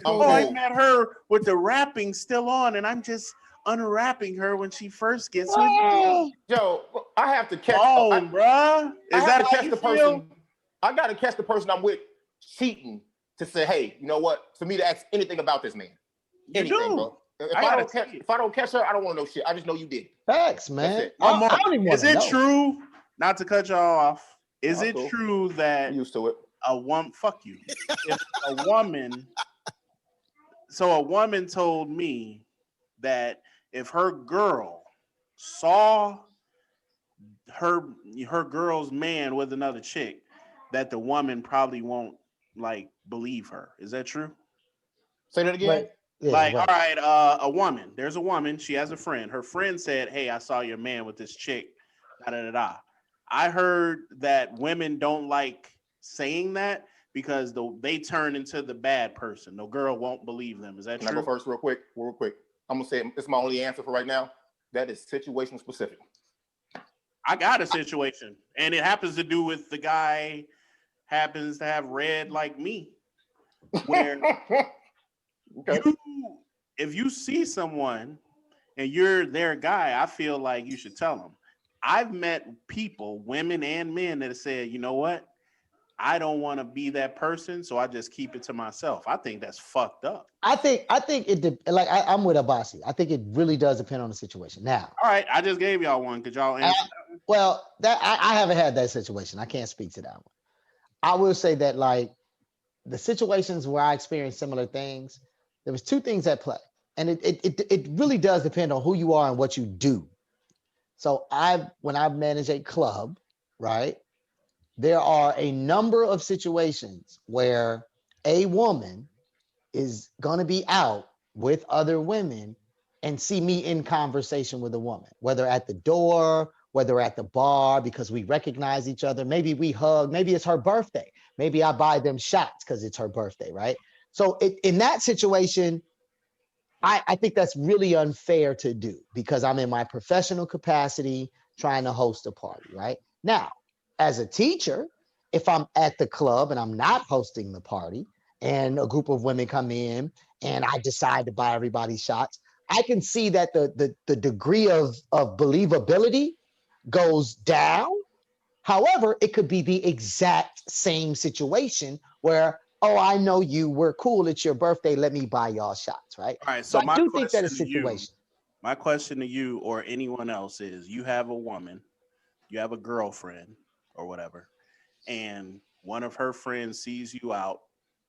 I met her with the wrapping still on, and I'm just unwrapping her when she first gets with me. Yo, I have to catch. Bruh. Is that how you feel? I gotta catch the person I'm with cheating to say, hey, you know what? For me to ask anything about this man, anything, bro. If I don't catch her, I don't want to know shit. I just know you did. Facts, man. Is it true? Not to cut y'all off. Is it true that used to it? A woman, fuck you. If a woman, so a woman told me that if her girl saw her girl's man with another chick, that the woman probably won't believe her. Is that true? Say that again. Right. Yeah, all right, a woman. There's a woman. She has a friend. Her friend said, "Hey, I saw your man with this chick." Da da da da. I heard that women don't like saying that because they turn into the bad person. No girl won't believe them. Is that true? Can I go first, real quick? I'm gonna say it's my only answer for right now. That is situation specific. I got a situation, and it happens to do with the guy happens to have red like me. Where if you see someone and you're their guy, I feel like you should tell them. I've met people, women and men, that have said, you know what? I don't want to be that person, so I just keep it to myself. I think that's fucked up. I think I'm with Abasi. I think it really does depend on the situation. Now, all right, I just gave y'all one. Could y'all answer that one? Well, I haven't had that situation. I can't speak to that one. I will say that like the situations where I experienced similar things, there was two things at play, and it really does depend on who you are and what you do. So when I manage a club, right, there are a number of situations where a woman is going to be out with other women and see me in conversation with a woman, whether at the door, whether at the bar, because we recognize each other. Maybe we hug, maybe it's her birthday. Maybe I buy them shots because it's her birthday, right? So in that situation, I think that's really unfair to do because I'm in my professional capacity trying to host a party, right? Now, as a teacher, if I'm at the club and I'm not hosting the party and a group of women come in and I decide to buy everybody shots, I can see that the degree of believability goes down. However, it could be the exact same situation where, oh, I know you, we're cool, it's your birthday, let me buy y'all shots, right? All right, so I do think that a situation. My question to you or anyone else is, you have a woman, you have a girlfriend or whatever, and one of her friends sees you out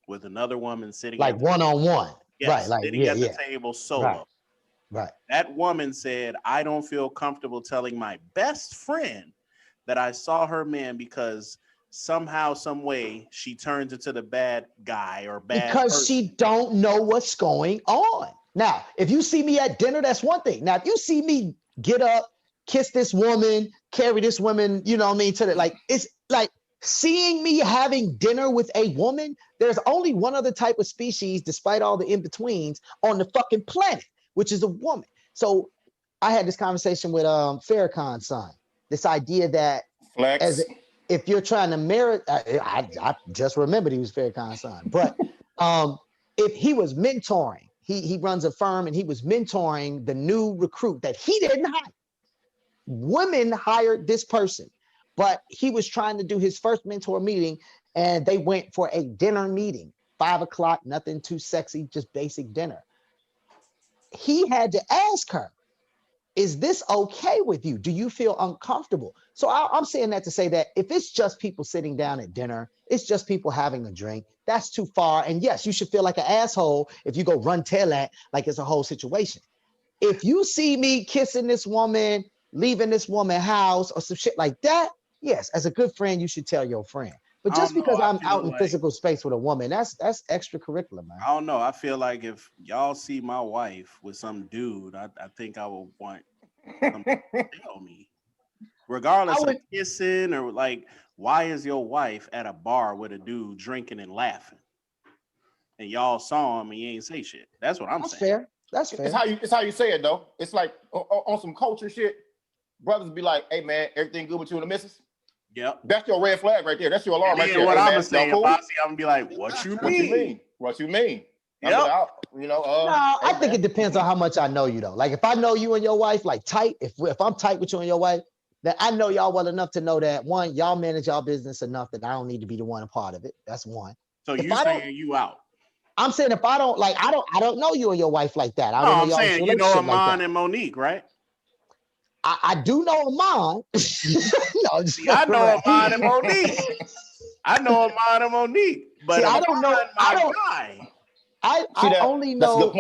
with another woman sitting like one-on-one. Yes, right, like sitting at the table solo. Right. That woman said, I don't feel comfortable telling my best friend that I saw her man because somehow, some way, she turns into the bad guy or bad because person. she don't know what's going on. Now, if you see me at dinner, that's one thing. Now, if you see me get up, kiss this woman, carry this woman, you know what I mean, to the like, it's like seeing me having dinner with a woman. There's only one other type of species, despite all the in-betweens, on the fucking planet, which is a woman. So I had this conversation with Farrakhan's son. This idea that if you're trying to merit, I just remembered he was Farrakhan's son, but if he was mentoring, he runs a firm and he was mentoring the new recruit that he didn't hire. Women hired this person, but he was trying to do his first mentor meeting and they went for a dinner meeting, 5 o'clock, nothing too sexy, just basic dinner. He had to ask her, is this okay with you? Do you feel uncomfortable? So I'm saying that to say that if it's just people sitting down at dinner, it's just people having a drink, that's too far. And yes, you should feel like an asshole if you go run tell that like it's a whole situation. If you see me kissing this woman, leaving this woman's house or some shit like that, yes, as a good friend, you should tell your friend. But just because I'm out in physical space with a woman, that's extracurricular, man. I don't know. I feel like if y'all see my wife with some dude, I think I would want them to tell me. Regardless of kissing or like, why is your wife at a bar with a dude drinking and laughing? And y'all saw him and you ain't say shit. That's what I'm saying. Fair. That's fair. It's how you say it though. It's like on some culture shit, brothers be like, hey man, everything good with you and the missus? Yep. That's your red flag right there. That's your alarm right there. What hey, I'm man, saying, cool? Bossy, I'm gonna be like, what you mean? What you mean? Yep. I think it depends on how much I know you though. Like if I know you and your wife like tight, if I'm tight with you and your wife, then I know y'all well enough to know that one, y'all manage y'all business enough that I don't need to be the one a part of it. That's one. So you saying you out? I'm saying if I don't I don't know you and your wife like that. I don't know I'm saying you know Amon and Monique, right? I do know Amon. No, I know Amon and Monique. I know Amon and Monique, but I don't know. I only know.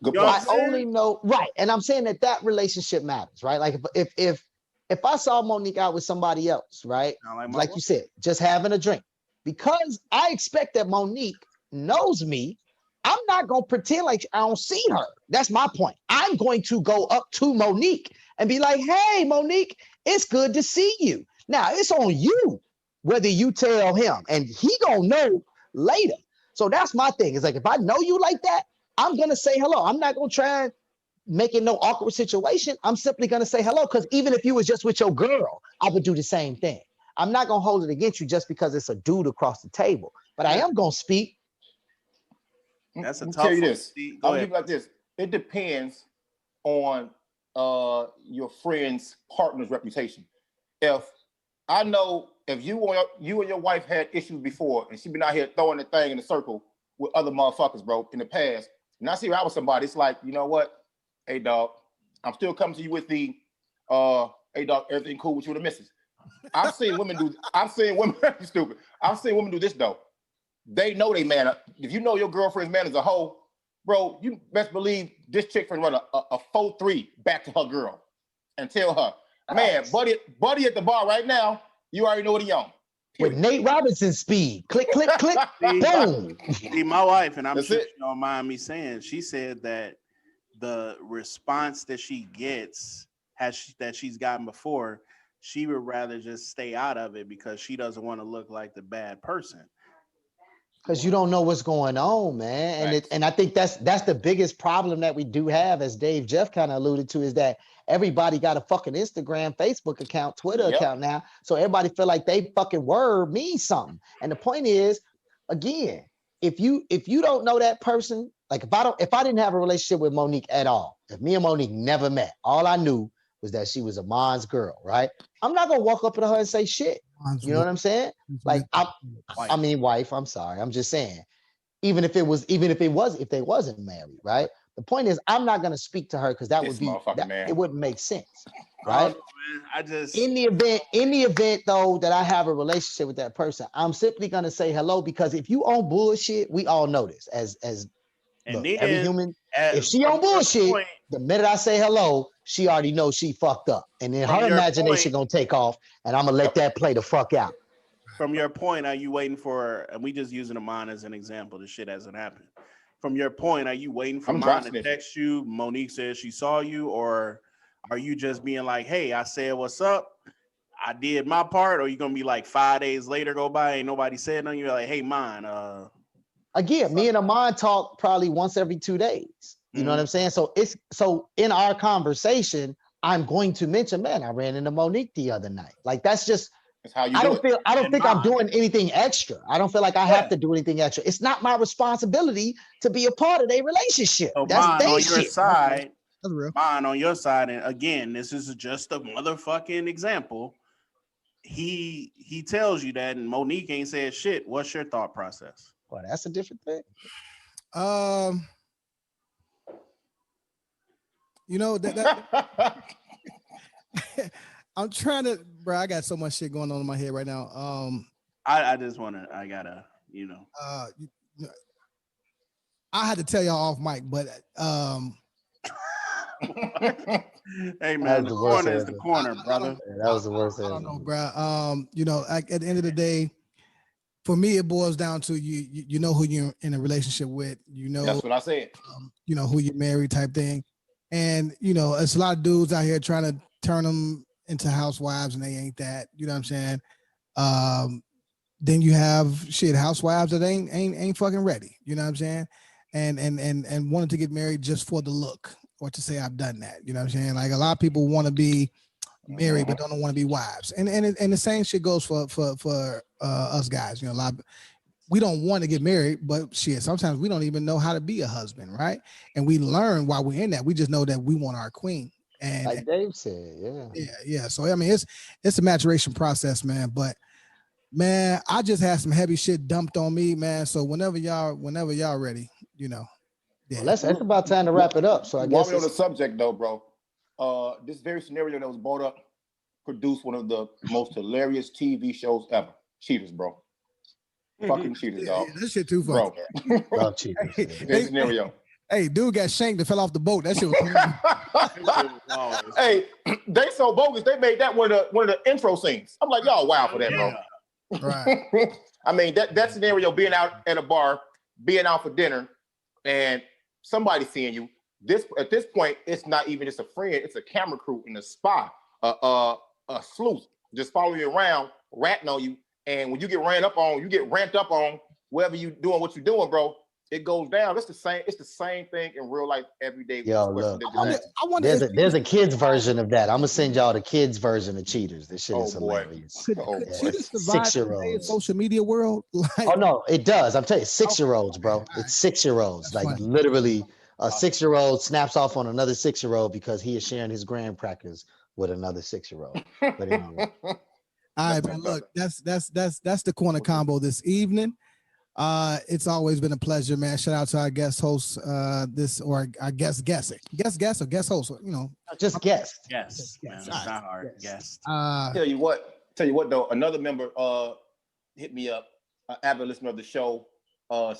Good point. I only know right, and I'm saying that relationship matters, right? Like if I saw Monique out with somebody else, right? Like you said, just having a drink, because I expect that Monique knows me. I'm not gonna pretend like I don't see her. That's my point. I'm going to go up to Monique and be like, "Hey, Monique, it's good to see you." Now it's on you whether you tell him, and he gonna know later. So that's my thing. It's like if I know you like that, I'm gonna say hello. I'm not gonna try and make it no awkward situation. I'm simply gonna say hello because even if you was just with your girl, I would do the same thing. I'm not gonna hold it against you just because it's a dude across the table, but I am gonna speak. That's a tough tell you this. I'll give you like this. It depends on your friend's partner's reputation. If I know if you and your wife had issues before, and she been out here throwing the thing in a circle with other motherfuckers, bro, in the past, and I see her out with somebody, it's like, you know what? Hey, dog, I'm still coming to you with the, hey, dog, everything cool with you and the missus. I've seen women do this, though. They know they man. If you know your girlfriend's man is a hoe, bro, you best believe this chick can run a 4-3 back to her girl and tell her, man, buddy at the bar right now, you already know what he on. With Nate Robinson speed. Click, click, click, boom. See, my wife, and I'm sure she don't mind me saying, she said that the response that she gets that she's gotten before, she would rather just stay out of it because she doesn't want to look like the bad person. Because you don't know what's going on, man. And I think that's the biggest problem that we do have, as Dave Jeff kind of alluded to, is that everybody got a fucking Instagram, Facebook account, Twitter account now. So everybody feel like they fucking word means something. And the point is, again, if you don't know that person, like if I didn't have a relationship with Monique at all, if me and Monique never met, all I knew was that she was a mom's girl, right? I'm not gonna walk up to her and say shit. You know what I'm saying? Like I mean wife, I'm sorry. I'm just saying, if they wasn't married, right? The point is, I'm not gonna speak to her because it wouldn't make sense, right? In the event though that I have a relationship with that person, I'm simply gonna say hello, because if you on bullshit, we all know this every human. If she on bullshit, the minute I say hello, she already knows she fucked up, and then her imagination gonna take off, and I'm gonna let that play the fuck out. From your point, are you waiting for? And we just using mine as an example. This shit hasn't happened. From your point, are you waiting for mine to text you? Monique says she saw you, or are you just being like, "Hey, I said what's up. I did my part," or are you gonna be like 5 days later go by, ain't nobody said nothing? You're like, "Hey, mine." Again, me and Amon talk probably once every 2 days. You know what I'm saying? So in our conversation, I'm going to mention, man, I ran into Monique the other night. Like that's how you I don't think I'm doing anything extra. I don't feel like I have to do anything extra. It's not my responsibility to be a part of their relationship. So that's on your side. That's real. Mine on your side, and again, this is just a motherfucking example. He tells you that, and Monique ain't said shit. What's your thought process? Well, that's a different thing. You know that I'm trying to, bro. I got so much shit going on in my head right now. I just wanna, I gotta, you know. I had to tell y'all off mic, but hey man, the corner is the corner, brother. That was the worst. I don't know, bro. You know, at the end of the day, for me, it boils down to you know who you're in a relationship with. You know, that's what I said. You know who you're married, type thing. And you know, it's a lot of dudes out here trying to turn them into housewives, and they ain't that. You know what I'm saying? Then you have housewives that ain't fucking ready. You know what I'm saying? And wanted to get married just for the look, or to say I've done that. You know what I'm saying? Like a lot of people want to be married but don't want to be wives, and the same shit goes for us guys. You know, we don't want to get married, but sometimes we don't even know how to be a husband, right? And we learn while we're in that. We just know that we want our queen. And like Dave said, yeah. So I mean, it's a maturation process, man. But man, I just had some heavy shit dumped on me, man. So whenever y'all ready, you know. Yeah. Well, it's about time to wrap it up. So I guess while we're on the subject though, bro, this very scenario that was brought up produced one of the most hilarious TV shows ever. Cheaters, bro. Fucking cheaters, dog. That shit too funny. Bro, cheaters. This scenario. Hey, dude got shanked and fell off the boat. That shit was Hey, they so bogus. They made that one of the intro scenes. I'm like, y'all wild for that, bro. Right. I mean, that scenario, being out at a bar, being out for dinner, and somebody seeing you. At this point, it's not even just a friend. It's a camera crew and a spy, a sleuth, just following you around, ratting on you. And when you get ramped up on wherever you doing what you're doing, bro, it goes down. It's the same thing in real life every day. Yo, look, there's a kids version of that. I'm gonna send y'all the kids version of Cheaters. This shit is hilarious. Could Cheaters survive 6-year-olds social media world? Oh no, it does. I'm telling you, 6-year-olds, bro. It's 6-year-olds. Like funny. Literally, a 6-year-old snaps off on another 6-year-old because he is sharing his graham crackers with another 6-year-old. But anyway. All right, man. Look, that's the corner combo this evening. It's always been a pleasure, man. Shout out to our guest host, our guest host. You know, just guest. Yes, man. It's not hard. Guest. Tell you what though, another member hit me up, avid listener of the show.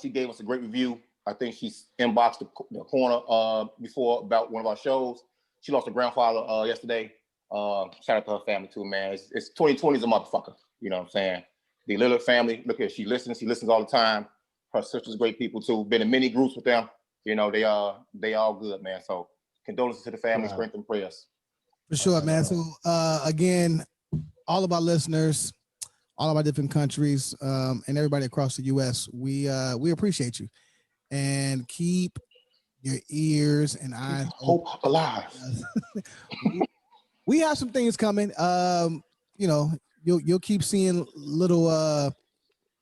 She gave us a great review. I think she's inboxed the corner before about one of our shows. She lost her grandfather yesterday. Shout out to her family too, man. It's 2020 is a motherfucker. You know what I'm saying? The Lillard family, look at, she listens all the time. Her sister's great people too. Been in many groups with them. You know, they all good, man. So condolences to the family, strength and prayers. For sure, man. So again, all of our listeners, all of our different countries, and everybody across the US, we appreciate you. And keep your ears and eyes hope alive. We have some things coming. You know, you'll keep seeing little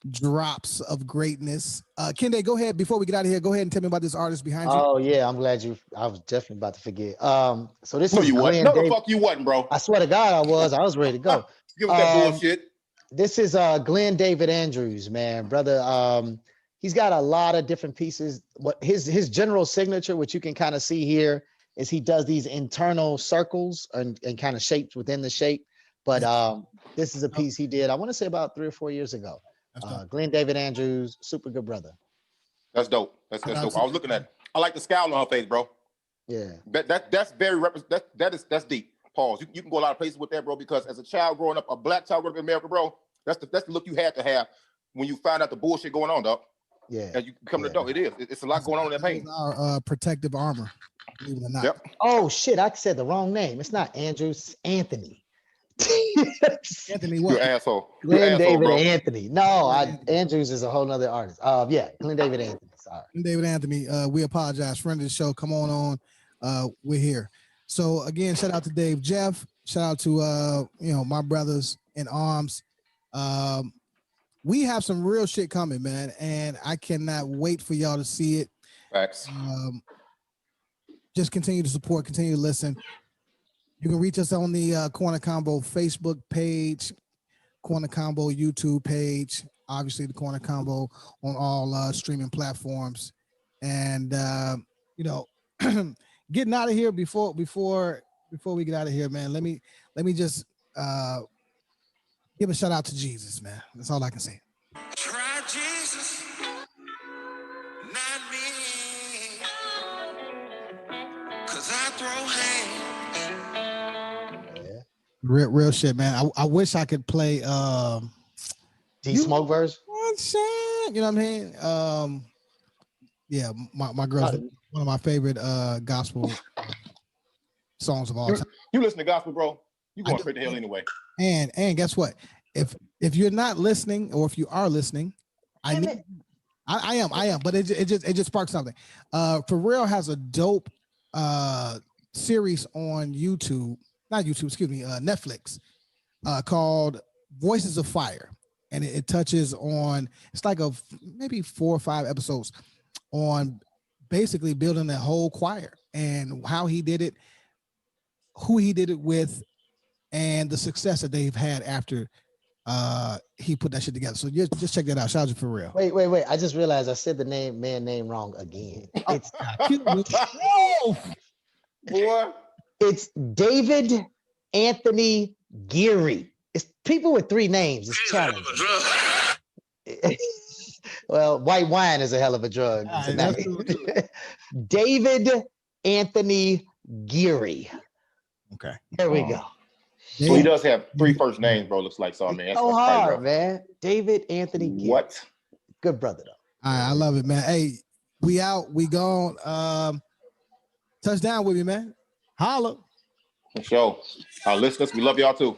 drops of greatness. Kinde, go ahead before we get out of here. Go ahead and tell me about this artist behind you. Oh yeah, I'm glad you. I was definitely about to forget. So this No, is you wasn't. No, the fuck you wasn't, bro. I swear to God, I was ready to go. Give us that bullshit. This is Glenn David Andrews, man, brother. He's got a lot of different pieces. What his general signature, which you can kind of see here, is he does these internal circles and kind of shapes within the shape. But this is a piece he did, I want to say about 3 or 4 years ago. Glenn David Andrews, super good brother. That's dope. That's dope. I was looking at it. I like the scowl on her face, bro. Yeah. That's very that's deep. Pause. You can go a lot of places with that, bro, because as a child growing up, a black child growing up in America, bro, that's the look you had to have when you found out the bullshit going on, dog. Yeah. As you become an adult, it is. It's a lot going on in that pain. Our protective armor, believe it or not. Yep. Oh shit, I said the wrong name. It's not Andrews, it's Anthony. Anthony what? You asshole. Glenn David bro. Anthony. No, Andrews is a whole nother artist. Yeah, Glenn David Anthony. Sorry. Glenn David Anthony. We apologize. Friend of the show. Come on. We're here. So again, shout out to Dave Jeff. Shout out to my brothers in arms. We have some real shit coming, man, and I cannot wait for y'all to see it. Facts. Just continue to support, continue to listen. You can reach us on the Corner Convo Facebook page, Corner Convo YouTube page, obviously the Corner Convo on all streaming platforms. And getting out of here before we get out of here, man. Let me just give a shout out to Jesus, man. That's all I can say. Try Jesus, not me, 'cause I throw hands. Real shit, man. I wish I could play D Smoke verse. You know what I mean? Yeah, my girl's one of my favorite gospel songs of all time. You listen to gospel, bro. You going straight to hell anyway. And guess what? If you're not listening, or if you are listening, I am, but it just sparks something. Pharrell has a dope series on Netflix, called Voices of Fire, and it touches on, it's like maybe 4 or 5 episodes on basically building a whole choir and how he did it, who he did it with, and the success that they've had after he put that shit together. So just check that out. Shout out to Pharrell. Wait. I just realized I said the man name wrong again. It's boy. It's David Anthony Geary. It's people with 3 names. It's challenging. Well, white wine is a hell of a drug. David Anthony Geary. Okay. There we go. So he does have 3 first names, bro. Looks like so. I mean, that's so hard, man. David Anthony Geary. What? Good brother, though. All right, I love it, man. Hey, we out. We gone. Touchdown with me, man. Holla. For sure. Our listeners, we love y'all too.